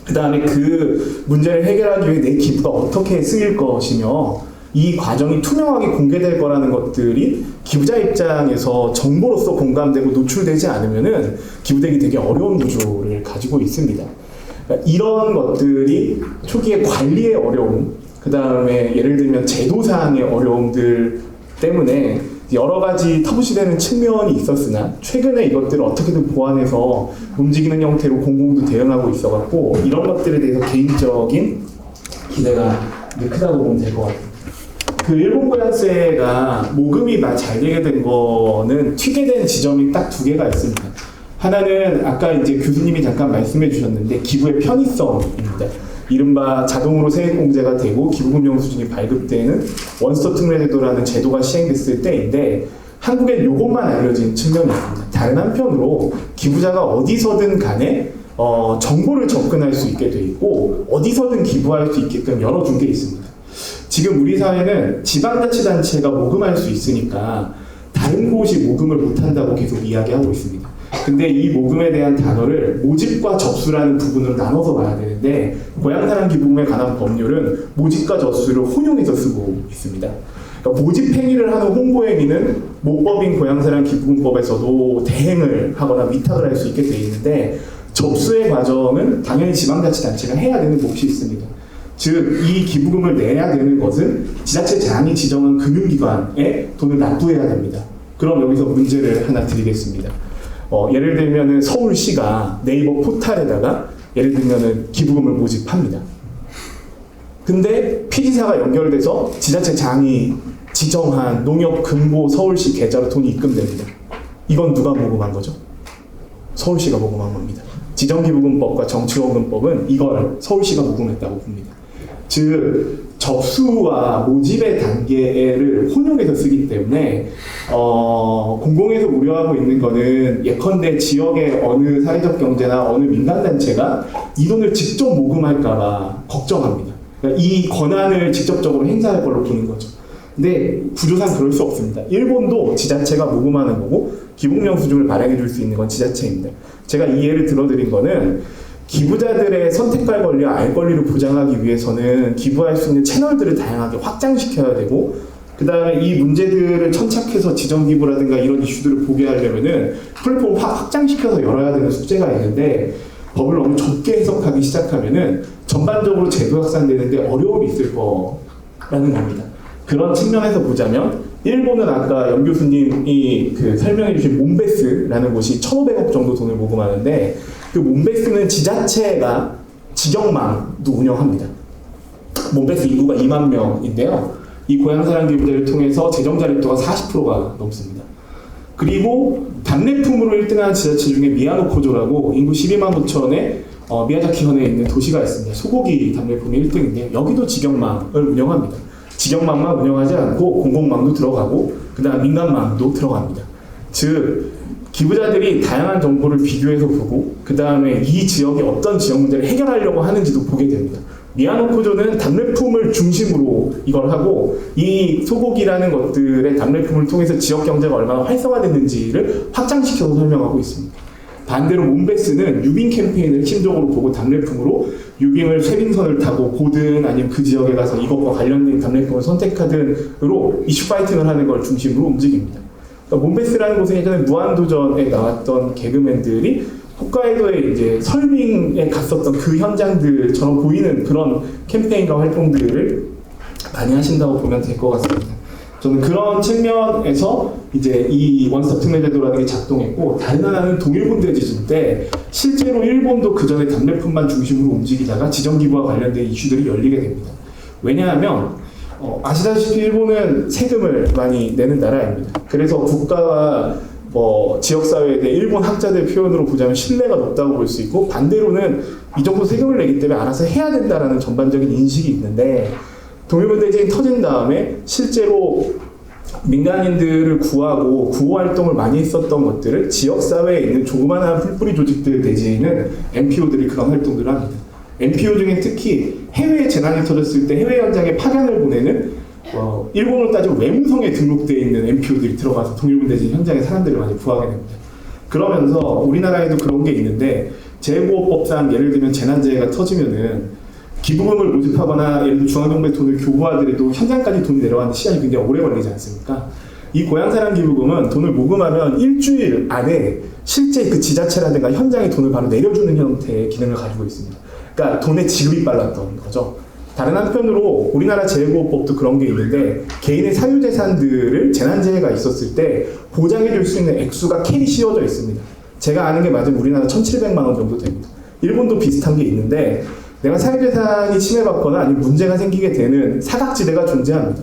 그 다음에 그 문제를 해결하기 위해 내 기부가 어떻게 쓰일 것이며 이 과정이 투명하게 공개될 거라는 것들이 기부자 입장에서 정보로서 공감되고 노출되지 않으면은 기부되기 되게 어려운 구조를 가지고 있습니다. 그러니까 이런 것들이 초기에 관리의 어려움, 그 다음에 예를 들면 제도사항의 어려움들 때문에 여러 가지 터부시되는 측면이 있었으나 최근에 이것들을 어떻게든 보완해서 움직이는 형태로 공공도 대응하고 있어갖고 이런 것들에 대해서 개인적인 기대가 크다고 보면 될 것 같아요. 그 일본 고향세가 모금이 잘 되게 된 거는 튀게 된 지점이 딱 2개가 있습니다. 하나는 아까 이제 교수님이 잠깐 말씀해 주셨는데 기부의 편의성입니다. 이른바 자동으로 세액공제가 되고 기부금 영수증이 발급되는 원스톱 특례제도라는 제도가 시행됐을 때인데 한국엔 이것만 알려진 측면이 있습니다. 다른 한편으로 기부자가 어디서든 간에 정보를 접근할 수 있게 돼 있고 어디서든 기부할 수 있게끔 열어준 게 있습니다. 지금 우리 사회는 지방자치단체가 모금할 수 있으니까 다른 곳이 모금을 못한다고 계속 이야기하고 있습니다. 근데 이 모금에 대한 단어를 모집과 접수라는 부분으로 나눠서 봐야 되는데 고향사랑 기부금에 관한 법률은 모집과 접수를 혼용해서 쓰고 있습니다. 그러니까 모집 행위를 하는 홍보 행위는 모법인 고향사랑 기부금법에서도 대행을 하거나 위탁을 할 수 있게 돼 있는데 접수의 과정은 당연히 지방자치단체가 해야 되는 몫이 있습니다. 즉 이 기부금을 내야 되는 것은 지자체장이 지정한 금융기관에 돈을 납부해야 됩니다. 그럼 여기서 문제를 하나 드리겠습니다. 예를 들면은 서울시가 네이버 포탈에다가 예를 들면은 기부금을 모집합니다. 근데 피지사가 연결돼서 지자체장이 지정한 농협 금고 서울시 계좌로 돈이 입금됩니다. 이건 누가 모금한 거죠? 서울시가 모금한 겁니다. 지정기부금법과 정치원금법은 이걸 서울시가 모금했다고 봅니다. 즉 접수와 모집의 단계를 혼용해서 쓰기 때문에 공공에서 우려하고 있는 거는 예컨대 지역의 어느 사회적 경제나 어느 민간단체가 이 돈을 직접 모금할까봐 걱정합니다. 그러니까 이 권한을 직접적으로 행사할 걸로 보는 거죠. 근데 구조상 그럴 수 없습니다. 일본도 지자체가 모금하는 거고 기부금영수증을 발행해 줄 수 있는 건 지자체입니다. 제가 이 예를 들어드린 거는 기부자들의 선택할 권리와 알 권리를 보장하기 위해서는 기부할 수 있는 채널들을 다양하게 확장시켜야 되고, 그 다음에 이 문제들을 천착해서 지정기부라든가 이런 이슈들을 보게 하려면은 플랫폼을 확장시켜서 열어야 되는 숙제가 있는데, 법을 너무 좁게 해석하기 시작하면은 전반적으로 제도 확산되는데 어려움이 있을 거라는 겁니다. 그런 측면에서 보자면 일본은 아까 연 교수님이 설명해 주신 몬베스라는 곳이 1,500억 정도 돈을 모금하는데, 그 몬베스는 지자체가 직영망도 운영합니다. 몬베스 인구가 2만 명인데요. 이 고향사랑 기부제를 통해서 재정 자립도가 40%가 넘습니다. 그리고 답례품으로 1등한 지자체 중에 미야노코조라고 인구 12만 5천에 미야자키현에 있는 도시가 있습니다. 소고기 답례품이 1등인데 여기도 직영망을 운영합니다. 직영망만 운영하지 않고 공공망도 들어가고 그 다음 민간망도 들어갑니다. 즉 기부자들이 다양한 정보를 비교해서 보고 그 다음에 이 지역이 어떤 지역 문제를 해결하려고 하는지도 보게 됩니다. 미야노코조는 답례품을 중심으로 이걸 하고 이 소고기라는 것들의 답례품을 통해서 지역 경제가 얼마나 활성화됐는지를 확장시켜서 설명하고 있습니다. 반대로 몬베스는 유빙 캠페인을 핵심적으로 보고 답례품으로 유빙을 쇠빙선을 타고 보든 아니면 그 지역에 가서 이것과 관련된 답례품을 선택하든으로 이슈 파이팅을 하는 걸 중심으로 움직입니다. 그러니까 몬베스라는 곳은 예전에 무한도전에 나왔던 개그맨들이 홋카이도에 이제 설빙에 갔었던 그 현장들처럼 보이는 그런 캠페인과 활동들을 많이 하신다고 보면 될 것 같습니다. 저는 그런 측면에서 이제 이 원스톱 특례 제도라는 게 작동했고, 다른 하나는 동일본대 지진 때 실제로 일본도 그 전에 답례품만 중심으로 움직이다가 지정기부와 관련된 이슈들이 열리게 됩니다. 왜냐하면 아시다시피 일본은 세금을 많이 내는 나라입니다. 그래서 국가와 지역사회에 대해 일본 학자들 표현으로 보자면 신뢰가 높다고 볼 수 있고, 반대로는 이 정도 세금을 내기 때문에 알아서 해야 된다라는 전반적인 인식이 있는데, 동일본 대지진이 터진 다음에 실제로 민간인들을 구하고 구호 활동을 많이 했었던 것들을 지역사회에 있는 조그마한 풀뿌리 조직들 내지는 NPO들이 그런 활동들을 합니다. NPO 중에 특히 해외에 재난이 터졌을 때 해외 현장에 파견을 보내는 일본으로 따지면 외무성에 등록되어 있는 NPO들이 들어가서 동일본 대지진 현장에 사람들을 많이 구하게 됩니다. 그러면서 우리나라에도 그런 게 있는데, 재해보호법상 예를 들면 재난재해가 터지면은 기부금을 모집하거나 예를 들어 중앙정부에 돈을 교부하더라도 현장까지 돈이 내려가는 시간이 굉장히 오래 걸리지 않습니까? 이 고향사랑 기부금은 돈을 모금하면 일주일 안에 실제 그 지자체라든가 현장에 돈을 바로 내려주는 형태의 기능을 가지고 있습니다. 그러니까 돈의 지급이 빨랐던 거죠. 다른 한편으로 우리나라 재해보호법도 그런 게 있는데, 개인의 사유재산들을 재난재해가 있었을 때 보장해 줄 수 있는 액수가 캡이 씌워져 있습니다. 제가 아는 게 맞으면 우리나라 1,700만 원 정도 됩니다. 일본도 비슷한 게 있는데, 내가 사유재산이 침해받거나 아니면 문제가 생기게 되는 사각지대가 존재합니다.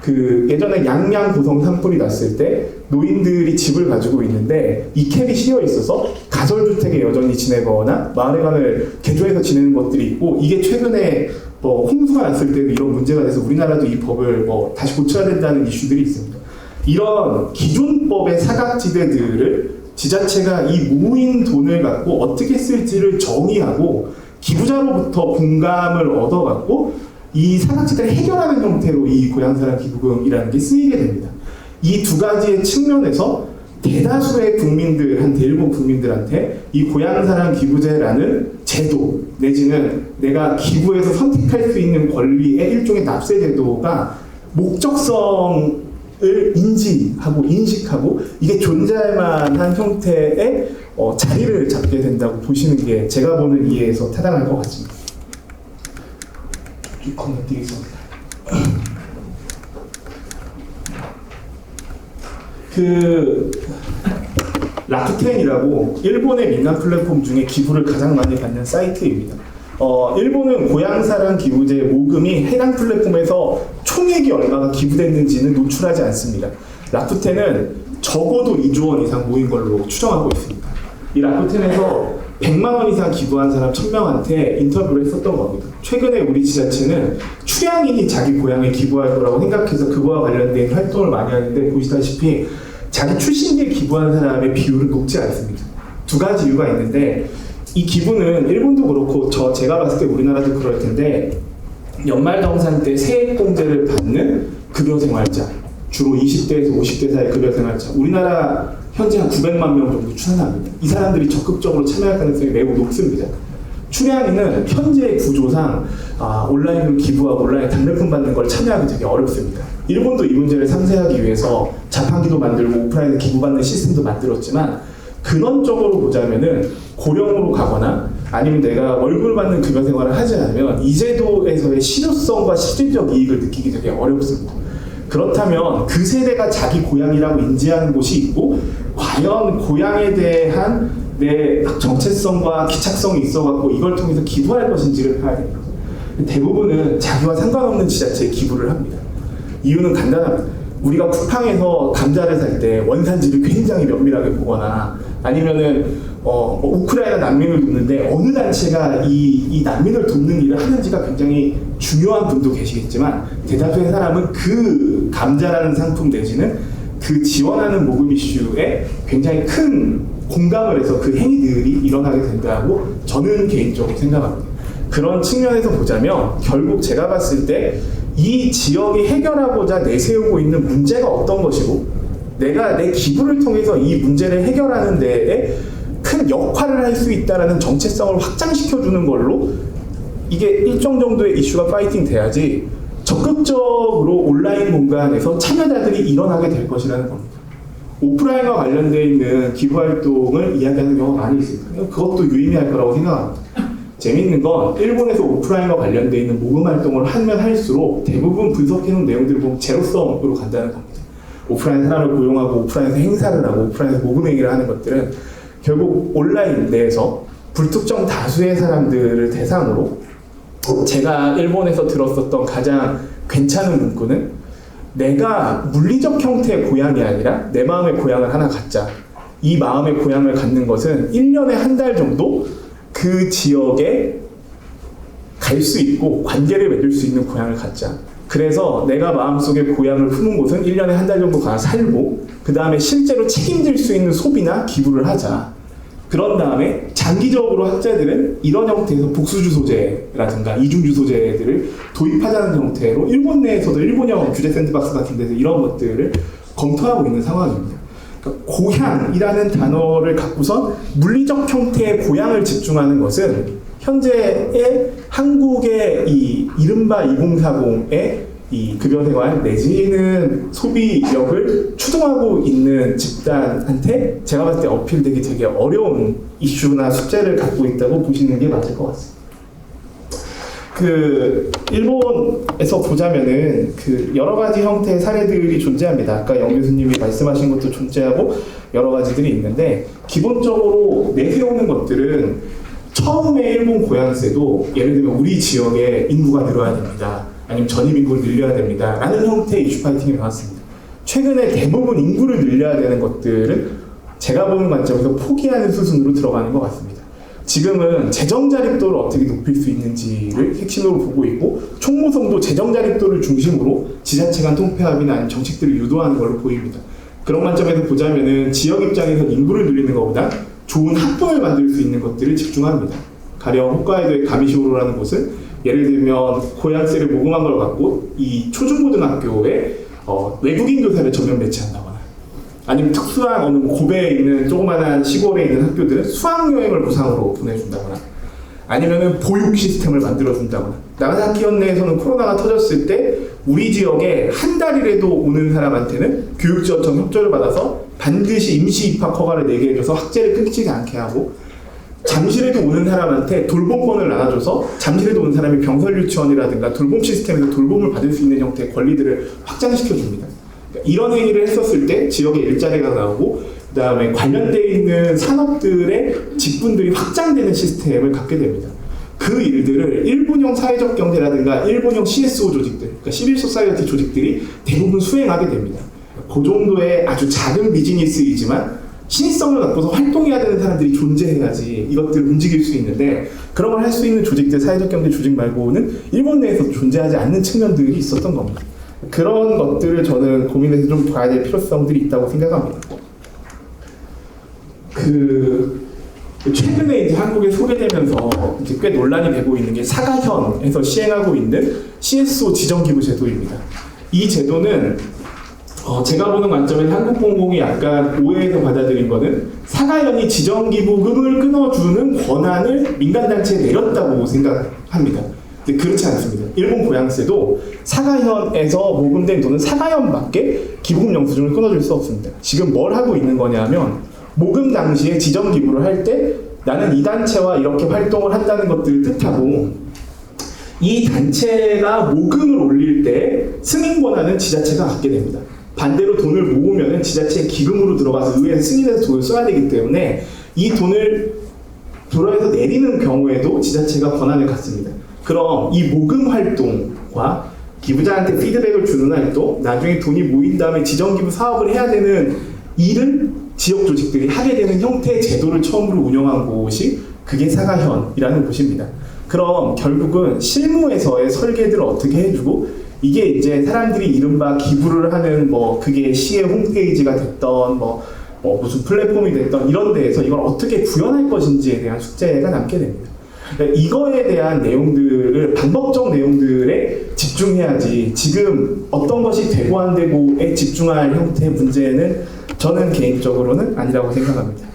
예전에 양양 고성 산불이 났을 때 노인들이 집을 가지고 있는데 이 캡이 씌어 있어서 가설주택에 여전히 지내거나 마을회관을 개조해서 지내는 것들이 있고, 이게 최근에 홍수가 났을 때도 이런 문제가 돼서 우리나라도 이 법을 다시 고쳐야 된다는 이슈들이 있습니다. 이런 기존법의 사각지대들을 지자체가 이 모인 돈을 갖고 어떻게 쓸지를 정의하고 기부자로부터 공감을 얻어갖고 이 사각지대를 해결하는 형태로 이 고향사랑 기부금이라는 게 쓰이게 됩니다. 이 두 가지의 측면에서 대다수의 국민들, 한 대일본 국민들한테 이 고향사랑 기부제라는 제도 내지는 내가 기부해서 선택할 수 있는 권리의 일종의 납세 제도가 목적성을 인지하고 인식하고 이게 존재할 만한 형태의 자리를 잡게 된다고 보시는 게 제가 보는 이해에서 타당할 것 같습니다. 좀 건너뛰겠습니다. 라쿠텐이라고 일본의 민간 플랫폼 중에 기부를 가장 많이 받는 사이트입니다. 일본은 고향사랑 기부제 모금이 해당 플랫폼에서 총액이 얼마가 기부됐는지는 노출하지 않습니다. 라쿠텐은 적어도 2조 원 이상 모인 걸로 추정하고 있습니다. 이 라쿠텐에서 100만 원 이상 기부한 사람 1000명한테 인터뷰를 했었던 겁니다. 최근에 우리 지자체는 출향인이 자기 고향에 기부할 거라고 생각해서 그거와 관련된 활동을 많이 하는데, 보시다시피 자기 출신지에 기부한 사람의 비율은 높지 않습니다. 두 가지 이유가 있는데, 이 기부는 일본도 그렇고 제가 봤을 때 우리나라도 그럴 텐데, 연말정산 때 세액공제를 받는 급여생활자, 주로 20대에서 50대 사이 급여생활자, 우리나라 현재 한 900만 명 정도 추산합니다. 이 사람들이 적극적으로 참여할 가능성이 매우 높습니다. 출향인은 현재의 구조상 온라인으로 기부하고 온라인 답례품 받는 걸 참여하기 되게 어렵습니다. 일본도 이 문제를 상쇄하기 위해서 자판기도 만들고 오프라인에 기부받는 시스템도 만들었지만, 근원적으로 보자면은 고령으로 가거나 아니면 내가 월급을 받는 급여 생활을 하지 않으면 이 제도에서의 실효성과 실질적 이익을 느끼기 되게 어렵습니다. 그렇다면 그 세대가 자기 고향이라고 인지하는 곳이 있고, 과연 고향에 대한 내 정체성과 기착성이 있어갖고 이걸 통해서 기부할 것인지를 봐야 됩니다. 대부분은 자기와 상관없는 지자체에 기부를 합니다. 이유는 간단합니다. 우리가 쿠팡에서 감자를 살 때 원산지를 굉장히 면밀하게 보거나, 아니면은 우크라이나 난민을 돕는데 어느 단체가 이 난민을 돕는 일을 하는지가 굉장히 중요한 분도 계시겠지만, 대다수의 사람은 그 감자라는 상품 내지는 그 지원하는 모금 이슈에 굉장히 큰 공감을 해서 그 행위들이 일어나게 된다고 저는 개인적으로 생각합니다. 그런 측면에서 보자면 결국 제가 봤을 때 이 지역이 해결하고자 내세우고 있는 문제가 어떤 것이고, 내가 내 기부를 통해서 이 문제를 해결하는 데에 큰 역할을 할 수 있다는 정체성을 확장시켜주는 걸로 이게 일정 정도의 이슈가 파이팅 돼야지 적극적으로 온라인 공간에서 참여자들이 일어나게 될 것이라는 겁니다. 오프라인과 관련되어 있는 기부활동을 이야기하는 경우가 많이 있습니다. 그것도 유의미할 거라고 생각합니다. 재미있는 건 일본에서 오프라인과 관련되어 있는 모금 활동을 하면 할수록 대부분 분석해놓은 내용들을 보면 제로성으로 간다는 겁니다. 오프라인 사람을 고용하고 오프라인에서 행사를 하고 오프라인에서 모금 행위를 하는 것들은 결국 온라인 내에서 불특정 다수의 사람들을 대상으로, 제가 일본에서 들었었던 가장 괜찮은 문구는 내가 물리적 형태의 고향이 아니라 내 마음의 고향을 하나 갖자. 이 마음의 고향을 갖는 것은 1년에 한 달 정도 그 지역에 갈 수 있고 관계를 맺을 수 있는 고향을 갖자. 그래서 내가 마음속에 고향을 품은 곳은 1년에 한 달 정도 가 살고, 그 다음에 실제로 책임질 수 있는 소비나 기부를 하자. 그런 다음에 장기적으로 학자들은 이런 형태에서 복수주소제라든가 이중주소제들을 도입하자는 형태로 일본 내에서도 일본형 규제 샌드박스 같은 데서 이런 것들을 검토하고 있는 상황입니다. 그러니까 고향이라는 단어를 갖고선 물리적 형태의 고향을 집중하는 것은 현재의 한국의 이 이른바 2040의 이 급여생활 내지는 소비력을 추동하고 있는 집단한테 제가 봤을 때 어필되기 되게 어려운 이슈나 숙제를 갖고 있다고 보시는 게 맞을 것 같습니다. 그 일본에서 보자면은 그 여러 가지 형태의 사례들이 존재합니다. 아까 영 교수님이 말씀하신 것도 존재하고 여러 가지들이 있는데, 기본적으로 내세우는 것들은 처음에 일본 고향세도 예를 들면 우리 지역에 인구가 늘어야 됩니다. 아니면 전입 인구를 늘려야 됩니다. 라는 형태의 이슈 파이팅이 나왔습니다. 최근에 대부분 인구를 늘려야 되는 것들은 제가 보는 관점에서 포기하는 수순으로 들어가는 것 같습니다. 지금은 재정 자립도를 어떻게 높일 수 있는지를 핵심으로 보고 있고, 총무성도 재정 자립도를 중심으로 지자체 간 통폐합이나 아니면 정책들을 유도하는 걸로 보입니다. 그런 관점에서 보자면은 지역 입장에서 인구를 늘리는 것보다 좋은 학교를 만들 수 있는 것들을 집중합니다. 가령 홋카이도의 가미시오로라는 곳은 예를 들면 고향세를 모금한 걸 갖고 이 초중고등학교에 외국인 교사를 전면 배치한다거나, 아니면 특수한 어느 고베에 있는 조그마한 시골에 있는 학교들은 수학여행을 무상으로 보내준다거나, 아니면은 보육 시스템을 만들어준다거나. 나가사키 현내에서는 코로나가 터졌을 때 우리 지역에 한 달이라도 오는 사람한테는 교육지원청 협조를 받아서 반드시 임시 입학 허가를 내게 해줘서 학제를 끊기지 않게 하고, 잠실에도 오는 사람한테 돌봄권을 나눠줘서 잠실에도 오는 사람이 병설 유치원이라든가 돌봄 시스템에서 돌봄을 받을 수 있는 형태의 권리들을 확장시켜줍니다. 그러니까 이런 행위를 했었을 때 지역에 일자리가 나오고, 그 다음에 관련되어 있는 산업들의 직분들이 확장되는 시스템을 갖게 됩니다. 그 그 일들을 일본형 사회적 경제라든가 일본형 CSO 조직들, 그러니까 시빌 소사이어티 조직들이 대부분 수행하게 됩니다. 그 정도의 아주 작은 비즈니스이지만 신의성을 갖고서 활동해야 되는 사람들이 존재해야지 이것들을 움직일 수 있는데, 그런 걸 할 수 있는 조직들, 사회적 경제 조직 말고는 일본 내에서 존재하지 않는 측면들이 있었던 겁니다. 그런 것들을 저는 고민해서 좀 봐야 될 필요성들이 있다고 생각합니다. 최근에 이제 한국에 소개되면서 이제 꽤 논란이 되고 있는 게 사가현에서 시행하고 있는 CSO 지정기부 제도입니다. 이 제도는 제가 보는 관점에서 한국공공이 약간 오해해서 받아들인 거는 사가현이 지정기부금을 끊어주는 권한을 민간단체에 내렸다고 생각합니다. 근데 그렇지 않습니다. 일본 보양세도 사가현에서 모금된 돈은 사가현밖에 기부금 영수증을 끊어줄 수 없습니다. 지금 뭘 하고 있는 거냐면, 모금 당시에 지정기부를 할 때 나는 이 단체와 이렇게 활동을 한다는 것들을 뜻하고, 이 단체가 모금을 올릴 때 승인 권한은 지자체가 갖게 됩니다. 반대로 돈을 모으면 지자체의 기금으로 들어가서 의회에서 승인해서 돈을 써야 되기 때문에 이 돈을 불어에서 내리는 경우에도 지자체가 권한을 갖습니다. 그럼 이 모금 활동과 기부자한테 피드백을 주는 활동, 나중에 돈이 모인 다음에 지정기부 사업을 해야 되는 일을 지역 조직들이 하게 되는 형태의 제도를 처음으로 운영한 곳이 그게 사가현이라는 곳입니다. 그럼 결국은 실무에서의 설계들을 어떻게 해주고, 이게 이제 사람들이 이른바 기부를 하는 그게 시의 홈페이지가 됐던 무슨 플랫폼이 됐던 이런 데에서 이걸 어떻게 구현할 것인지에 대한 숙제가 남게 됩니다. 이거에 대한 내용들을, 방법적 내용들에 집중해야지, 지금 어떤 것이 되고 안 되고에 집중할 형태의 문제는 저는 개인적으로는 아니라고 생각합니다.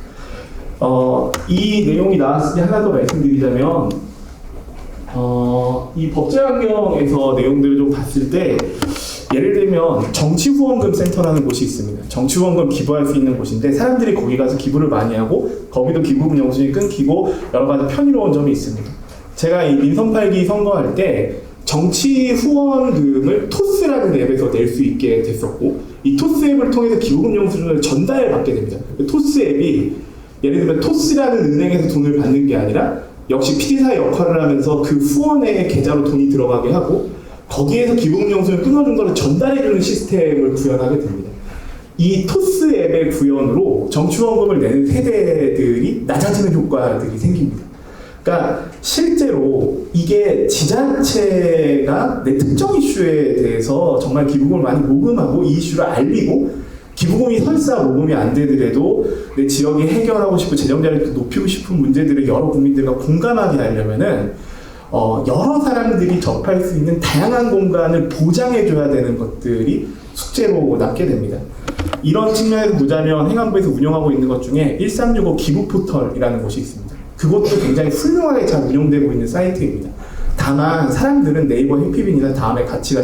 이 내용이 나왔을 때 하나 더 말씀드리자면, 이 법제환경에서 내용들을 좀 봤을 때, 예를 들면 정치후원금 센터라는 곳이 있습니다. 정치후원금 기부할 수 있는 곳인데, 사람들이 거기 가서 기부를 많이 하고 거기도 기부금 영수증이 끊기고 여러 가지 편의로운 점이 있습니다. 제가 이 민선 8기 선거할 때 정치 후원금을 토스라는 앱에서 낼 수 있게 됐었고, 이 토스 앱을 통해서 기부금 영수증을 전달받게 됩니다. 토스 앱이 예를 들면 토스라는 은행에서 돈을 받는 게 아니라 역시 PD사의 역할을 하면서 그 후원의 계좌로 돈이 들어가게 하고, 거기에서 기부금 영수증을 끊어준 거를 전달해주는 시스템을 구현하게 됩니다. 이 토스 앱의 구현으로 정치후원금을 내는 세대들이 낮아지는 효과들이 생깁니다. 그러니까 실제로 이게 지자체가 내 특정 이슈에 대해서 정말 기부금을 많이 모금하고 이 이슈를 알리고, 기부금이 설사 모금이 안 되더라도 내 지역이 해결하고 싶고 재정자를 높이고 싶은 문제들을 여러 국민들과 공감하게 하려면은 여러 사람들이 접할 수 있는 다양한 공간을 보장해줘야 되는 것들이 숙제로 남게 됩니다. 이런 측면에서 보자면 행안부에서 운영하고 있는 것 중에 1365 기부포털이라는 곳이 있습니다. 그것도 굉장히 훌륭하게 잘 운영되고 있는 사이트입니다. 다만 사람들은 네이버 해피빈이나 다음에 같이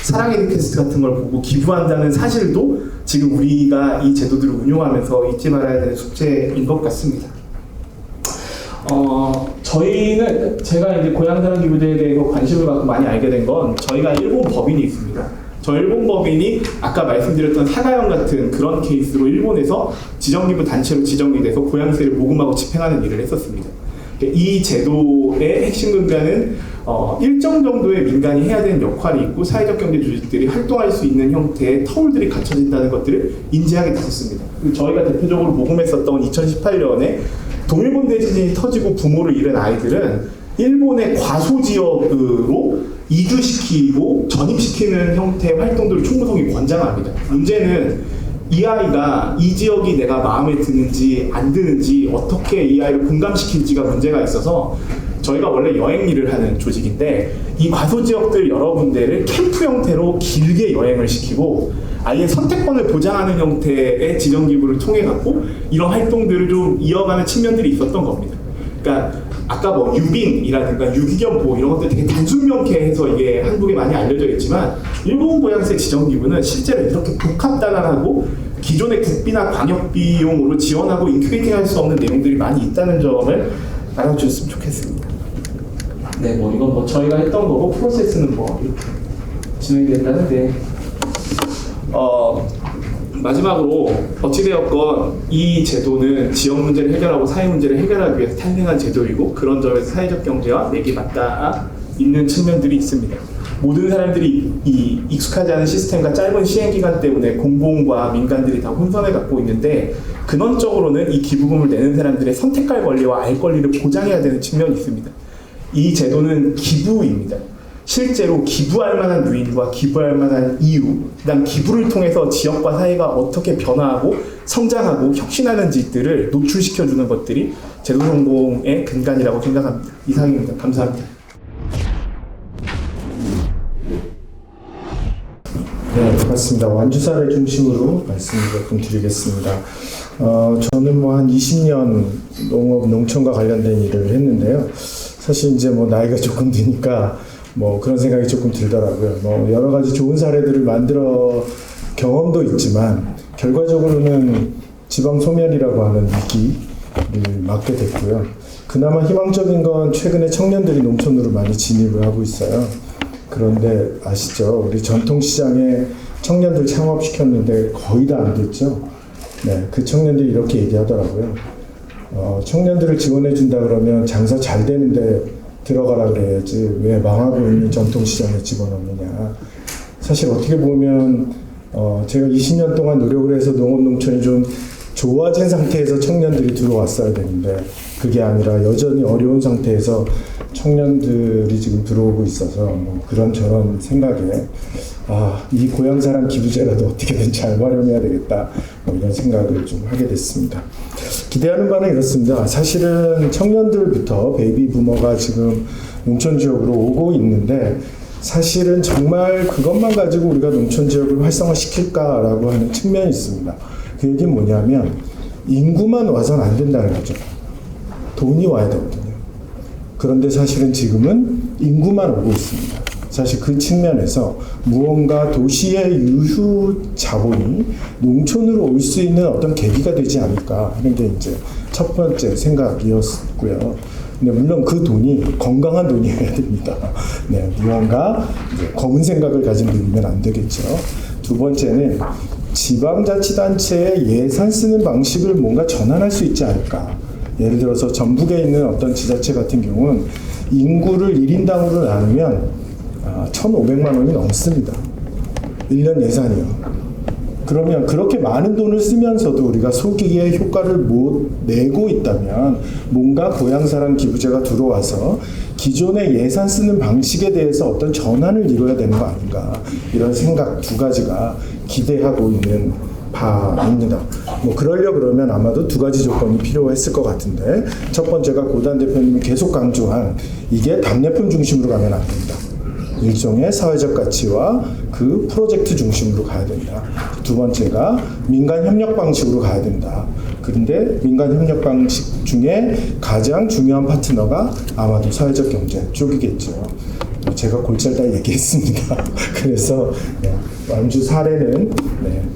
사랑의 리퀘스트 같은 걸 보고 기부한다는 사실도 지금 우리가 이 제도들을 운용하면서 잊지 말아야 되는 숙제인 것 같습니다. 저희는, 제가 이제 고향사랑 기부제에 대해서 관심을 갖고 많이 알게 된 건, 저희가 일본 법인이 있습니다. 저 일본 법인이 아까 말씀드렸던 사가현 같은 그런 케이스로 일본에서 지정기부 단체로 지정이 돼서 고향세를 모금하고 집행하는 일을 했었습니다. 이 제도의 핵심 근간은 일정 정도의 민간이 해야 되는 역할이 있고, 사회적 경제 조직들이 활동할 수 있는 형태의 터울들이 갖춰진다는 것들을 인지하게 됐었습니다. 저희가 대표적으로 모금했었던 2018년에 동일본 대지진이 터지고 부모를 잃은 아이들은 일본의 과소지역으로 이주시키고 전입시키는 형태의 활동들을 총무성이 권장합니다. 문제는 이 아이가 이 지역이 내가 마음에 드는지 안 드는지, 어떻게 이 아이를 공감시킬지가 문제가 있어서, 저희가 원래 여행 일을 하는 조직인데 이 과소지역들 여러 군데를 캠프 형태로 길게 여행을 시키고 아예 선택권을 보장하는 형태의 지정기부를 통해 갖고 이런 활동들을 좀 이어가는 측면들이 있었던 겁니다. 그러니까 아까 유빙이라든가 유기견보호 이런 것들 되게 단순 명쾌해서 이게 한국에 많이 알려져 있지만, 일본 보양세 지정기부는 실제로 이렇게 복합다단하고 기존의 국비나 광역비용으로 지원하고 인큐베이팅할 수 없는 내용들이 많이 있다는 점을 알아주셨으면 좋겠습니다. 네, 이건 저희가 했던 거고, 프로세스는 이렇게 진행이 된다는데, 마지막으로 어찌되었건 이 제도는 지역 문제를 해결하고 사회 문제를 해결하기 위해서 탄생한 제도이고 그런 점에서 사회적 경제와 맥이 맞닿아 있는 측면들이 있습니다. 모든 사람들이 이 익숙하지 않은 시스템과 짧은 시행 기간 때문에 공공과 민간들이 다 혼선을 갖고 있는데 근원적으로는 이 기부금을 내는 사람들의 선택할 권리와 알 권리를 보장해야 되는 측면이 있습니다. 이 제도는 기부입니다. 실제로 기부할 만한 유인과 기부할 만한 이유, 그다음 기부를 통해서 지역과 사회가 어떻게 변화하고 성장하고 혁신하는지들을 노출시켜주는 것들이 제도 성공의 근간이라고 생각합니다. 이상입니다. 감사합니다. 네, 반갑습니다. 완주사를 중심으로 말씀을 조금 드리겠습니다. 저는 뭐 한 20년 농업, 농촌과 관련된 일을 했는데요. 사실 이제 뭐 나이가 조금 드니까 뭐 그런 생각이 조금 들더라고요. 뭐 여러 가지 좋은 사례들을 만들어 경험도 있지만 결과적으로는 지방 소멸이라고 하는 위기를 맞게 됐고요. 그나마 희망적인 건 최근에 청년들이 농촌으로 많이 진입을 하고 있어요. 그런데 아시죠? 우리 전통시장에 청년들 창업시켰는데 거의 다 안 됐죠? 네, 그 청년들이 이렇게 얘기하더라고요. 청년들을 지원해준다 그러면 장사 잘 되는데 들어가라 그래야지 왜 망하고 있는 전통시장에 집어넣느냐. 사실 어떻게 보면 제가 20년 동안 노력을 해서 농업농촌이 좀 좋아진 상태에서 청년들이 들어왔어야 되는데 그게 아니라 여전히 어려운 상태에서 청년들이 지금 들어오고 있어서 뭐 그런저런 생각에 이 고향사랑 기부제라도 어떻게든 잘 활용해야 되겠다 뭐 이런 생각을 좀 하게 됐습니다. 기대하는 바는 이렇습니다. 사실은 청년들부터 베이비 부머가 지금 농촌 지역으로 오고 있는데 사실은 정말 그것만 가지고 우리가 농촌 지역을 활성화시킬까라고 하는 측면이 있습니다. 그 얘기는 뭐냐면 인구만 와서는 안 된다는 거죠. 돈이 와야 되거든요. 그런데 사실은 지금은 인구만 오고 있습니다. 사실 그 측면에서 무언가 도시의 유휴 자본이 농촌으로 올 수 있는 어떤 계기가 되지 않을까 하는 게 이제 첫 번째 생각이었고요. 근데 물론 그 돈이 건강한 돈이어야 됩니다. 네, 무언가 검은 생각을 가진 돈이면 안 되겠죠. 두 번째는 지방자치단체의 예산 쓰는 방식을 뭔가 전환할 수 있지 않을까. 예를 들어서 전북에 있는 어떤 지자체 같은 경우는 인구를 1인당으로 나누면 1,500만 원이 넘습니다. 1년 예산이요. 그러면 그렇게 많은 돈을 쓰면서도 우리가 소기의 효과를 못 내고 있다면 뭔가 고향사랑 기부제가 들어와서 기존의 예산 쓰는 방식에 대해서 어떤 전환을 이뤄야 되는 거 아닌가 이런 생각 두 가지가 기대하고 있는 바입니다. 뭐 그러려 그러면 아마도 두 가지 조건이 필요했을 것 같은데 첫 번째가 고단 대표님이 계속 강조한 이게 답례품 중심으로 가면 안 된다. 일종의 사회적 가치와 그 프로젝트 중심으로 가야 된다. 두 번째가 민간 협력 방식으로 가야 된다. 그런데 민간 협력 방식 중에 가장 중요한 파트너가 아마도 사회적 경제 쪽이겠죠. 제가 골잘다 얘기했습니다. 그래서 완주 사례는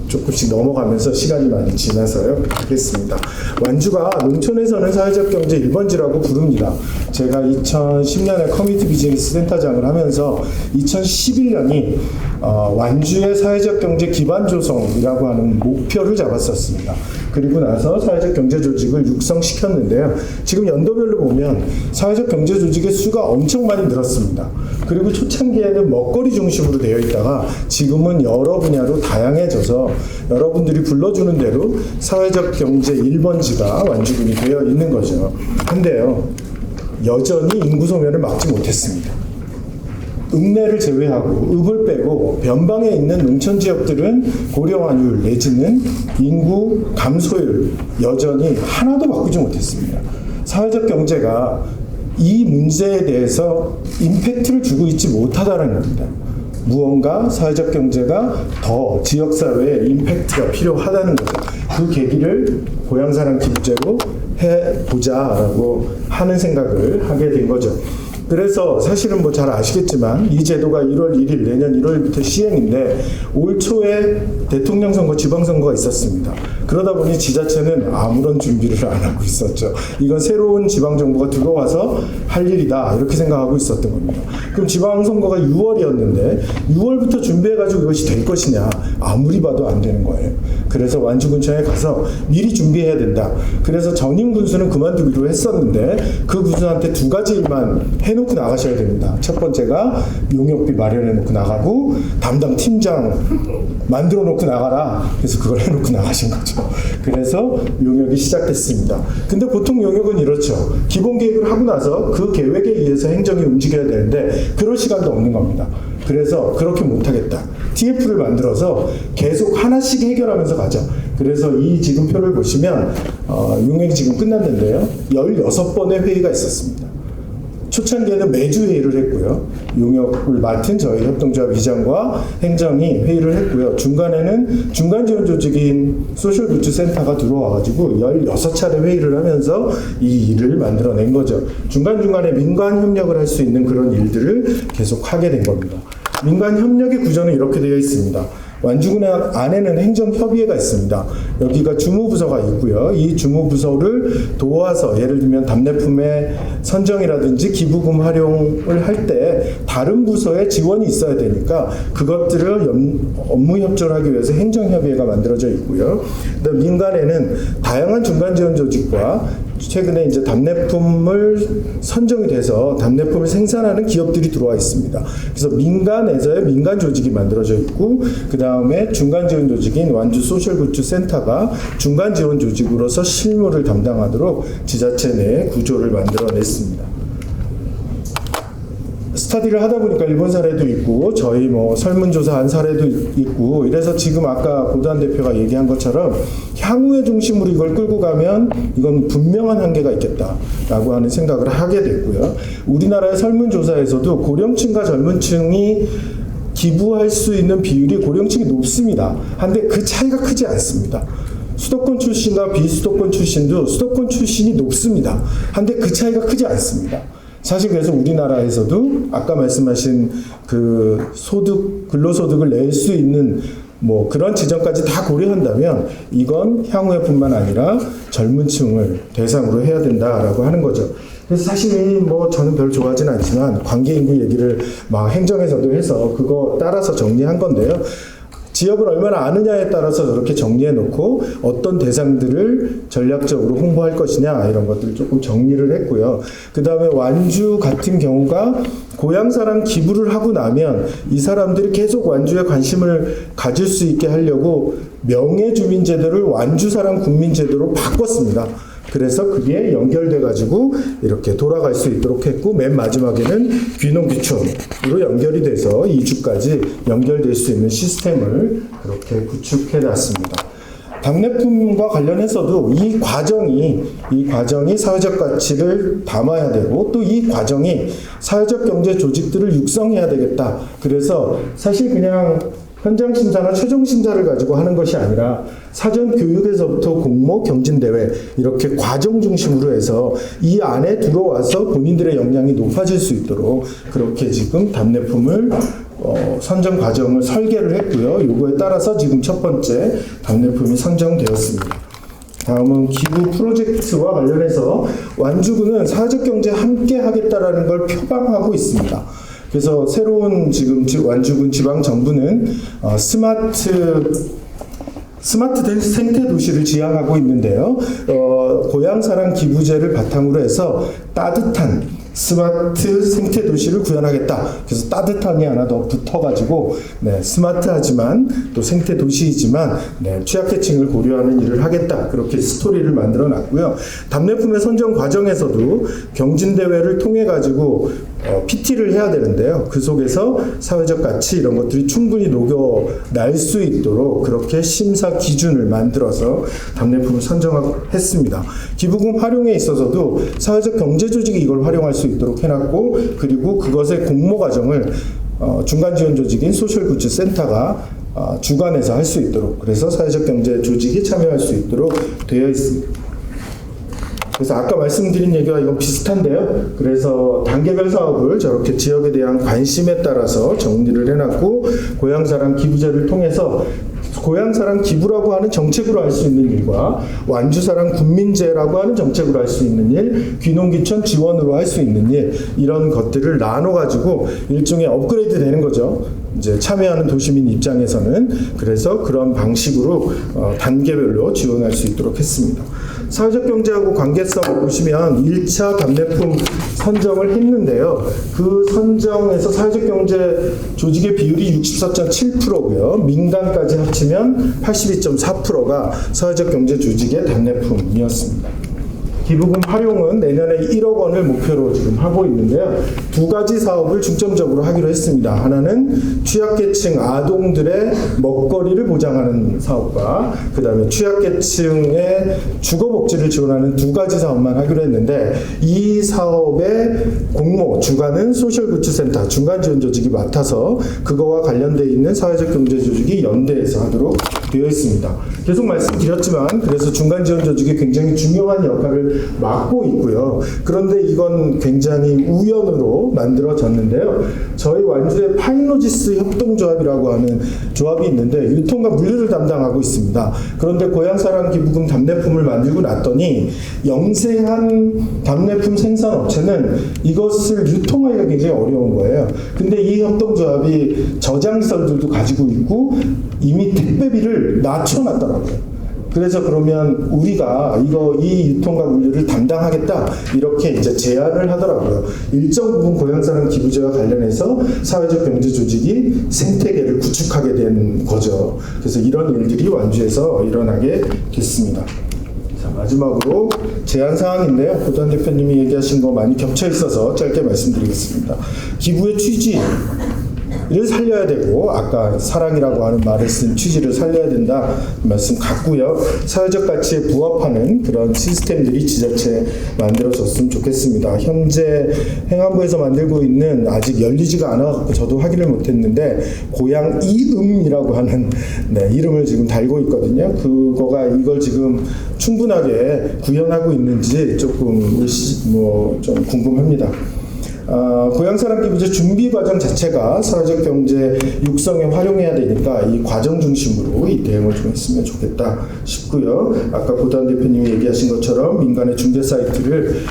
조금씩 넘어가면서 시간이 많이 지나서요. 하겠습니다. 완주가 농촌에서는 사회적 경제 1번지라고 부릅니다. 제가 2010년에 커뮤니티 비즈니스 센터장을 하면서 2011년이 완주의 사회적 경제 기반 조성이라고 하는 목표를 잡았었습니다. 그리고 나서 사회적 경제 조직을 육성시켰는데요. 지금 연도별로 보면 사회적 경제 조직의 수가 엄청 많이 늘었습니다. 그리고 초창기에는 먹거리 중심으로 되어 있다가 지금은 여러 분야로 다양해져서 여러분들이 불러주는 대로 사회적 경제 1번지가 완주군이 되어 있는 거죠. 근데요, 여전히 인구 소멸을 막지 못했습니다. 읍내를 제외하고 읍을 빼고 변방에 있는 농촌 지역들은 고령화율 내지는 인구 감소율 여전히 하나도 바꾸지 못했습니다. 사회적 경제가 이 문제에 대해서 임팩트를 주고 있지 못하다는 겁니다. 무언가 사회적 경제가 더 지역사회에 임팩트가 필요하다는 거죠. 그 계기를 고향사랑 기부제로 해보자라고 하는 생각을 하게 된 거죠. 그래서 사실은 뭐 잘 아시겠지만 이 제도가 1월 1일 내년 1월부터 시행인데 올 초에 대통령 선거, 지방선거가 있었습니다. 그러다 보니 지자체는 아무런 준비를 안 하고 있었죠. 이건 새로운 지방정부가 들어와서 할 일이다 이렇게 생각하고 있었던 겁니다. 그럼 지방선거가 6월이었는데 6월부터 준비해가지고 이것이 될 것이냐, 아무리 봐도 안 되는 거예요. 그래서 완주군청에 가서 미리 준비해야 된다. 그래서 전임 군수는 그만두기로 했었는데 그 군수한테 2가지 일만 해놓고 나가셔야 됩니다. 첫 번째가 용역비 마련해 놓고 나가고, 담당 팀장 만들어 놓고 나가라. 그래서 그걸 해놓고 나가신 거죠. 그래서 용역이 시작됐습니다. 근데 보통 용역은 이렇죠. 기본 계획을 하고 나서 그 계획에 의해서 행정이 움직여야 되는데 그럴 시간도 없는 겁니다. 그래서 그렇게 못하겠다. TF를 만들어서 계속 하나씩 해결하면서 가자. 그래서 이 지금 표를 보시면 용역이 지금 끝났는데요. 16번의 회의가 있었습니다. 초창기에는 매주 회의를 했고요. 용역을 맡은 저희 협동조합 이장과 행정이 회의를 했고요. 중간에는 중간지원조직인 소셜굿즈센터가 들어와가지고 16차례 회의를 하면서 이 일을 만들어낸 거죠. 중간중간에 민간 협력을 할 수 있는 그런 일들을 계속 하게 된 겁니다. 민간 협력의 구조는 이렇게 되어 있습니다. 완주군 안에는 행정협의회가 있습니다. 여기가 주무부서가 있고요. 이 주무부서를 도와서 예를 들면 답례품의 선정이라든지 기부금 활용을 할 때 다른 부서에 지원이 있어야 되니까 그것들을 업무 협조를 하기 위해서 행정협의회가 만들어져 있고요. 그다음 민간에는 다양한 중간지원 조직과 최근에 이제 답례품을 선정이 돼서 답례품을 생산하는 기업들이 들어와 있습니다. 그래서 민간에서의 민간 조직이 만들어져 있고, 그 다음에 중간 지원 조직인 완주 소셜굿즈 센터가 중간 지원 조직으로서 실무를 담당하도록 지자체 내에 구조를 만들어냈습니다. 스터디를 하다 보니까 일본 사례도 있고 저희 설문조사한 사례도 있고, 이래서 지금 아까 고단 대표가 얘기한 것처럼 향후의 중심으로 이걸 끌고 가면 이건 분명한 한계가 있겠다라고 하는 생각을 하게 됐고요. 우리나라의 설문조사에서도 고령층과 젊은층이 기부할 수 있는 비율이 고령층이 높습니다. 한데 그 차이가 크지 않습니다. 수도권 출신과 비수도권 출신도 수도권 출신이 높습니다. 한데 그 차이가 크지 않습니다. 사실 그래서 우리나라에서도 아까 말씀하신 그 근로소득을 낼 수 있는 그런 지점까지 다 고려한다면 이건 향후에 뿐만 아니라 젊은 층을 대상으로 해야 된다라고 하는 거죠. 그래서 사실 저는 별로 좋아하진 않지만 관계인구 얘기를 막 행정에서도 해서 그거 따라서 정리한 건데요. 지역을 얼마나 아느냐에 따라서 저렇게 정리해 놓고 어떤 대상들을 전략적으로 홍보할 것이냐 이런 것들을 조금 정리를 했고요. 그 다음에 완주 같은 경우가 고향사랑 기부를 하고 나면 이 사람들이 계속 완주에 관심을 가질 수 있게 하려고 명예주민제도를 완주사랑 국민제도로 바꿨습니다. 그래서 그게 연결돼 가지고 이렇게 돌아갈 수 있도록 했고, 맨 마지막에는 귀농귀촌으로 연결이 돼서 2주까지 연결될 수 있는 시스템을 그렇게 구축해 놨습니다. 답례품과 관련해서도 이 과정이 사회적 가치를 담아야 되고, 또 이 과정이 사회적 경제 조직들을 육성해야 되겠다. 그래서 사실 그냥 현장 심사나 최종 심사를 가지고 하는 것이 아니라 사전 교육에서부터 공모, 경진대회 이렇게 과정 중심으로 해서 이 안에 들어와서 본인들의 역량이 높아질 수 있도록 그렇게 지금 답례품을 선정 과정을 설계를 했고요. 요거에 따라서 지금 첫 번째 답례품이 선정되었습니다. 다음은 기부 프로젝트와 관련해서 완주군은 사회적 경제 함께 하겠다라는 걸 표방하고 있습니다. 그래서 새로운 지금 완주군 지방정부는 스마트 생태 도시를 지향하고 있는데요. 고향사랑 기부제를 바탕으로 해서 따뜻한 스마트 생태 도시를 구현하겠다. 그래서 따뜻함이 하나 더 붙어가지고 스마트하지만 또 생태 도시이지만 취약계층을 고려하는 일을 하겠다. 그렇게 스토리를 만들어놨고요. 답례품의 선정 과정에서도 경진대회를 통해 가지고 PT를 해야 되는데요. 그 속에서 사회적 가치 이런 것들이 충분히 녹여날 수 있도록 그렇게 심사 기준을 만들어서 답례품을 선정했습니다. 기부금 활용에 있어서도 사회적 경제 조직이 이걸 활용할 수 있도록 해놨고, 그리고 그것의 공모 과정을 중간 지원 조직인 소셜굿즈 센터가 주관해서 할 수 있도록, 그래서 사회적 경제 조직이 참여할 수 있도록 되어 있습니다. 그래서 아까 말씀드린 얘기와 이건 비슷한데요. 그래서 단계별 사업을 저렇게 지역에 대한 관심에 따라서 정리를 해놨고, 고향사랑 기부제를 통해서 고향사랑 기부라고 하는 정책으로 할 수 있는 일과 완주사랑 군민제라고 하는 정책으로 할 수 있는 일, 귀농귀촌 지원으로 할 수 있는 일, 이런 것들을 나눠가지고 일종의 업그레이드 되는 거죠. 이제 참여하는 도시민 입장에서는. 그래서 그런 방식으로 단계별로 지원할 수 있도록 했습니다. 사회적 경제하고 관계성을 보시면 1차 답례품 선정을 했는데요. 그 선정에서 사회적 경제 조직의 비율이 64.7%고요. 민간까지 합치면 82.4%가 사회적 경제 조직의 답례품이었습니다. 기부금 활용은 내년에 1억 원을 목표로 지금 하고 있는데요. 두 가지 사업을 중점적으로 하기로 했습니다. 하나는 취약계층 아동들의 먹거리를 보장하는 사업과 그 다음에 취약계층의 주거복지를 지원하는 두 가지 사업만 하기로 했는데, 이 사업의 공모 주관은 소셜구치센터 중간지원조직이 맡아서 그거와 관련되어 있는 사회적 경제조직이 연대해서 하도록 되어 있습니다. 계속 말씀드렸지만 그래서 중간지원조직이 굉장히 중요한 역할을 맡고 있고요. 그런데 이건 굉장히 우연으로 만들어졌는데요. 저희 완주의 파인로지스 협동조합이라고 하는 조합이 있는데 유통과 물류를 담당하고 있습니다. 그런데 고향사랑 기부금 답례품을 만들고 났더니 영세한 답례품 생산업체는 이것을 유통하기가 굉장히 어려운 거예요. 근데 이 협동조합이 저장시설들도 가지고 있고 이미 택배비를 낮춰놨더라고요. 그래서 그러면 우리가 이 유통과 물류를 담당하겠다, 이렇게 이제 제안을 하더라고요. 일정 부분 고향사랑 기부제와 관련해서 사회적 경제 조직이 생태계를 구축하게 된 거죠. 그래서 이런 일들이 완주에서 일어나게 됐습니다. 자, 마지막으로 제안 사항인데요. 고단 대표님이 얘기하신 거 많이 겹쳐 있어서 짧게 말씀드리겠습니다. 기부의 취지 를 살려야 되고, 아까 사랑이라고 하는 말을 쓴 취지를 살려야 된다 말씀 같고요. 사회적 가치에 부합하는 그런 시스템들이 지자체에 만들어졌으면 좋겠습니다. 현재 행안부에서 만들고 있는, 아직 열리지가 않아 저도 확인을 못했는데 고향 이음이라고 하는 이름을 지금 달고 있거든요. 그거가 이걸 지금 충분하게 구현하고 있는지 조금 좀 궁금합니다. 고향사랑 기부제 준비 과정 자체가 사회적 경제 육성에 활용해야 되니까 이 과정 중심으로 이 대응을 좀 했으면 좋겠다 싶고요. 아까 고단 대표님이 얘기하신 것처럼 민간의 중개 사이트를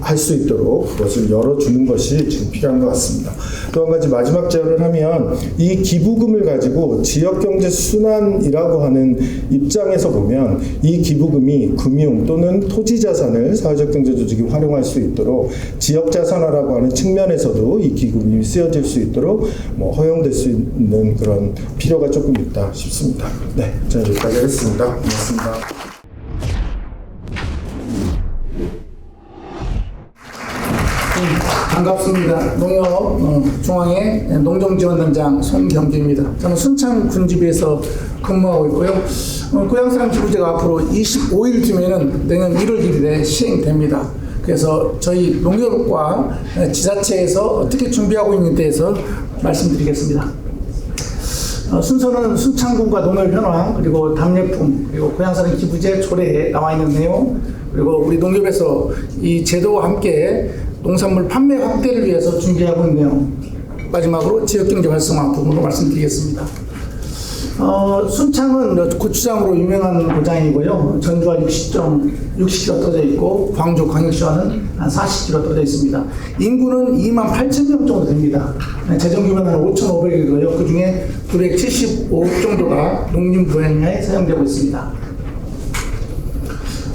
할 수 있도록 그것을 열어주는 것이 지금 필요한 것 같습니다. 또 한 가지 마지막 제안을 하면, 이 기부금을 가지고 지역경제 순환이라고 하는 입장에서 보면 이 기부금이 금융 또는 토지자산을 사회적 경제 조직이 활용할 수 있도록 지역자산화라고 하는 측면에서도 이 기부금이 쓰여질 수 있도록 허용될 수 있는 그런 필요가 조금 있다 싶습니다. 네, 저는 여기까지 하겠습니다. 고맙습니다. 반갑습니다. 농협 중앙회 농정지원단장 손경주입니다. 저는 순창 군집에서 근무하고 있고요. 고향사랑 기부제가 앞으로 25일 뒤면은 내년 1월 1일에 시행됩니다. 그래서 저희 농협과 지자체에서 어떻게 준비하고 있는 데에서 말씀드리겠습니다. 순서는 순창군과 농협 현황, 그리고 답례품, 그리고 고향사랑 기부제 조례에 나와 있는 내용, 그리고 우리 농협에서 이 제도와 함께 농산물 판매 확대를 위해서 준비하고 있는 내용, 마지막으로 지역경제 활성화 부분으로 말씀드리겠습니다. 순창은 고추장으로 유명한 고장이고요. 전주와 60km 떨어져 있고 광주 광역시와는 한 40km 떨어져 있습니다. 인구는 28,000명 정도 됩니다. 재정 규모는 5,500이고요. 그 중에 975억 정도가 농림 부양에 사용되고 있습니다.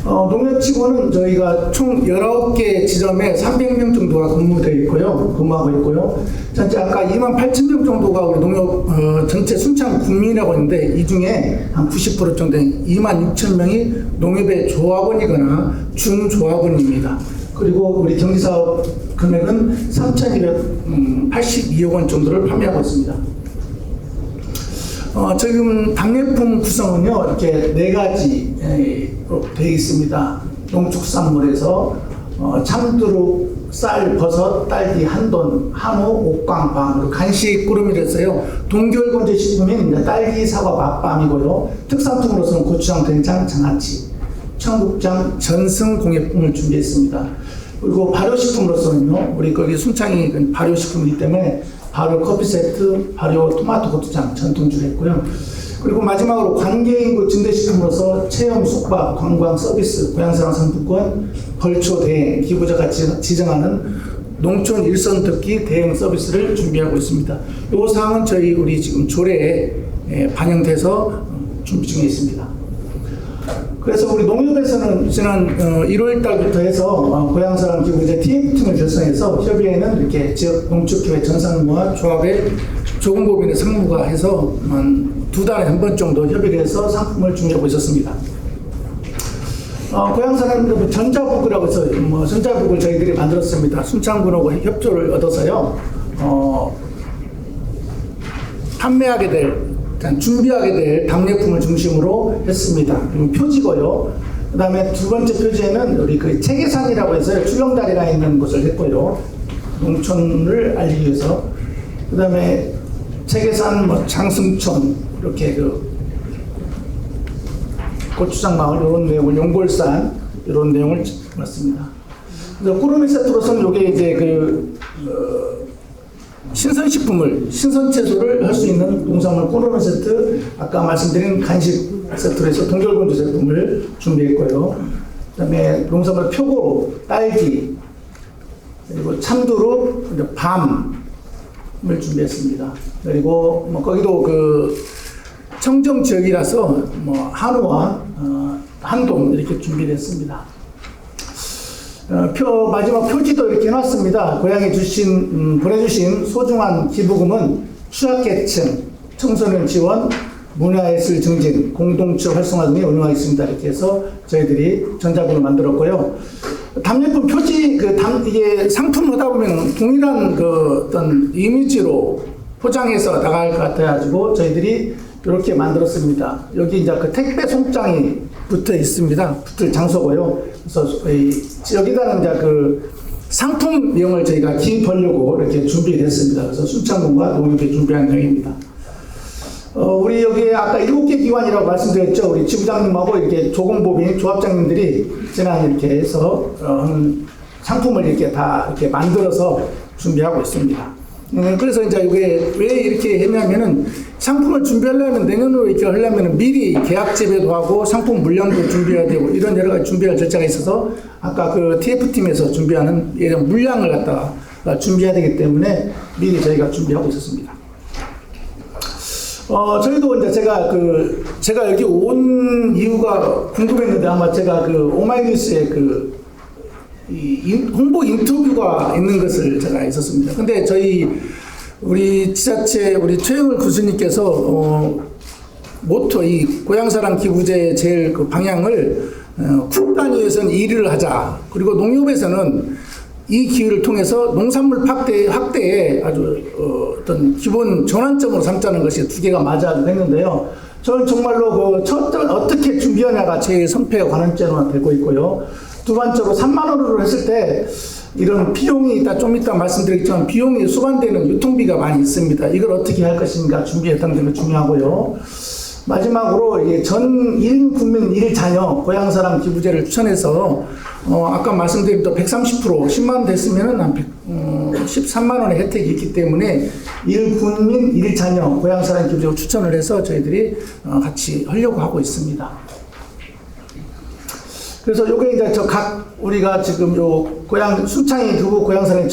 농협 직원은 저희가 총 19개 지점에 300명 정도가 근무하고 있고요. 전체 아까 28,000명 정도가 우리 농협 전체 순창 국민이라고 했는데, 이 중에 한 90% 정도 26,000명이 농협의 조합원이거나 준조합원입니다. 그리고 우리 경기사업 금액은 3,282억 원 정도를 판매하고 있습니다. 지금 답례품 구성은요, 이렇게 4가지 되어 있습니다. 농축산물에서 참두룩, 쌀, 버섯, 딸기, 한돈, 한우, 옥광, 밤, 그리고 간식 꾸러미를 동결 건조 식품인 딸기, 사과, 맛밤이고요. 특산품으로서는 고추장, 된장, 장아찌, 청국장, 전승 공예품을 준비했습니다. 그리고 발효식품으로서는요, 우리 거기 순창이 발효식품이기 때문에 발효 커피 세트, 발효 토마토 고추장 전통주를 했고요. 그리고 마지막으로 관계인구 증대시킴으로써 체험, 숙박, 관광, 서비스, 고향사랑 상품권, 벌초 대행, 기부자가 지정하는 농촌 일선 듣기 대행 서비스를 준비하고 있습니다. 이 사항은 저희 우리 지금 조례에 반영돼서 준비 중에 있습니다. 그래서 우리 농협에서는 지난 1월 달부터 해서 고향사랑 기부자 TF팀을 결성해서 협의회는 이렇게 지역 농축협회 전산부와 조합의 조공법인의 상무가 해서 한 2달에 한 번 정도 협의를 해서 상품을 준비하고 있었습니다. 고향사랑 전자북이라고 해서 전자북을 저희들이 만들었습니다. 순창군하고 협조를 얻어서요. 판매하게 될 준비하게 될 답례품을 중심으로 했습니다. 그리고 표지고요. 그 다음에 두 번째 표지에는 우리 그 체계산이라고 해서 출렁다리가 있는 곳을 했고요. 농촌을 알리기 위해서. 그 다음에 체계산, 장승촌, 이렇게 그 고추장 마을 이런 내용을 용골산 이런 내용을 넣었습니다. 그래서 꾸러미 세트로서는 이게 이제 신선식품을, 신선채소를 할 수 있는 농산물 꾸러미 세트, 아까 말씀드린 간식 세트로 해서 동결건조 제품을 준비했고요. 그 다음에 농산물 표고, 딸기, 그리고 참두루, 밤을 준비했습니다. 그리고 거기도 청정 지역이라서 한우와 한동 이렇게 준비를 했습니다. 마지막 표지도 이렇게 해놨습니다. 고향에 보내주신 소중한 기부금은 취약계층, 청소년 지원, 문화예술 증진, 공동체 활성화 등에 운영하겠습니다. 이렇게 해서 저희들이 전자본을 만들었고요. 답례품 표지, 이게 상품을 하다 보면 동일한 어떤 이미지로 포장해서 나갈 것 같아가지고 저희들이 이렇게 만들었습니다. 여기 이제 택배 송장이 붙어 있습니다. 붙을 장소고요. 그래서 여기다는 이제 상품명을 저희가 기입하려고 이렇게 준비를 했습니다. 그래서 순창군과 농협이 준비한 내용입니다. 우리 여기 아까 7개 기관이라고 말씀드렸죠. 우리 지부장님하고 이렇게 조공법인 조합장님들이 지난 이렇게 해서 상품을 이렇게 다 이렇게 만들어서 준비하고 있습니다. 그래서 이제 이게 왜 이렇게 했냐면은 상품을 준비하려면 내년으로 이렇게 하려면 미리 계약 재배도 하고 상품 물량도 준비해야 되고 이런 여러 가지 준비할 절차가 있어서 아까 TF팀에서 준비하는 이런 물량을 갖다가 준비해야 되기 때문에 미리 저희가 준비하고 있었습니다. 저희도 이제 제가 여기 온 이유가 궁금했는데 아마 제가 오마이뉴스에 홍보 인터뷰가 있는 것을 제가 있었습니다. 근데 우리 지자체 우리 최영을 교수님께서 모토 이 고향사랑 기부제의 제일 방향을 국 단위에서는 1위를 하자. 그리고 농협에서는 이 기회를 통해서 농산물 확대에 아주 어떤 기본 전환점으로 삼자는 것이 두 개가 맞아 했는데요. 저는 정말로 어떻게 준비하냐가 제 선패의 관건제로 되고 있고요. 두 번째로 3만 원으로 했을 때 이런 비용이 좀 이따 말씀드리겠지만 비용이 수반되는 유통비가 많이 있습니다. 이걸 어떻게 할 것인가 준비했다는 게 중요하고요. 마지막으로 전 1인 국민 1일 자녀 고향사랑 기부제를 추천해서 아까 말씀드린 또 130% 10만 원 됐으면은 한 13만 원의 혜택이 있기 때문에 1일 국민 1일 자녀 고향사랑 기부제 추천을 해서 저희들이 같이 하려고 하고 있습니다. 그래서 요게 이제 우리가 지금 순창이 두부 고향사랑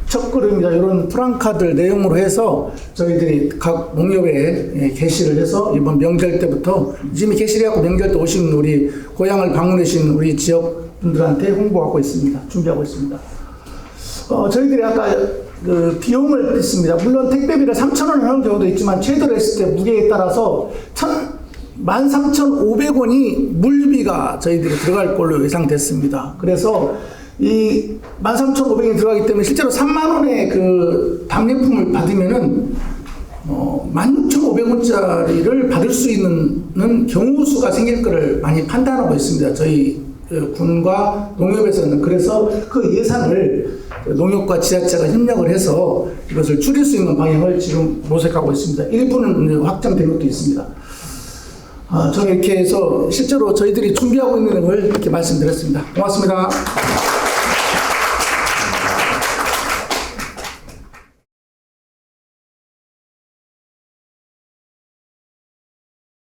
첫걸음이다 이런 프랑카드 내용으로 해서 저희들이 각 농협에 게시를 해서 이번 명절 때부터 이미 게시를 하고 명절 때 오신 우리 고향을 방문하신 우리 지역 분들한테 홍보하고 있습니다. 준비하고 있습니다. 저희들이 아까 비용을 했습니다. 물론 택배비를 3,000원을 하는 경우도 있지만 최대로 했을 때 무게에 따라서 13,500원이 물비가 저희들이 들어갈 걸로 예상됐습니다. 그래서 이 13,500원이 들어가기 때문에 실제로 3만 원의 답례품을 받으면은 16,500원짜리를 받을 수 있는 경우 수가 생길 것을 많이 판단하고 있습니다. 저희 군과 농협에서는. 그래서 그 예산을 농협과 지자체가 협력을 해서 이것을 줄일 수 있는 방향을 지금 모색하고 있습니다. 일부는 확정된 것도 있습니다. 저는 이렇게 해서 실제로 저희들이 준비하고 있는 걸 이렇게 말씀드렸습니다. 고맙습니다.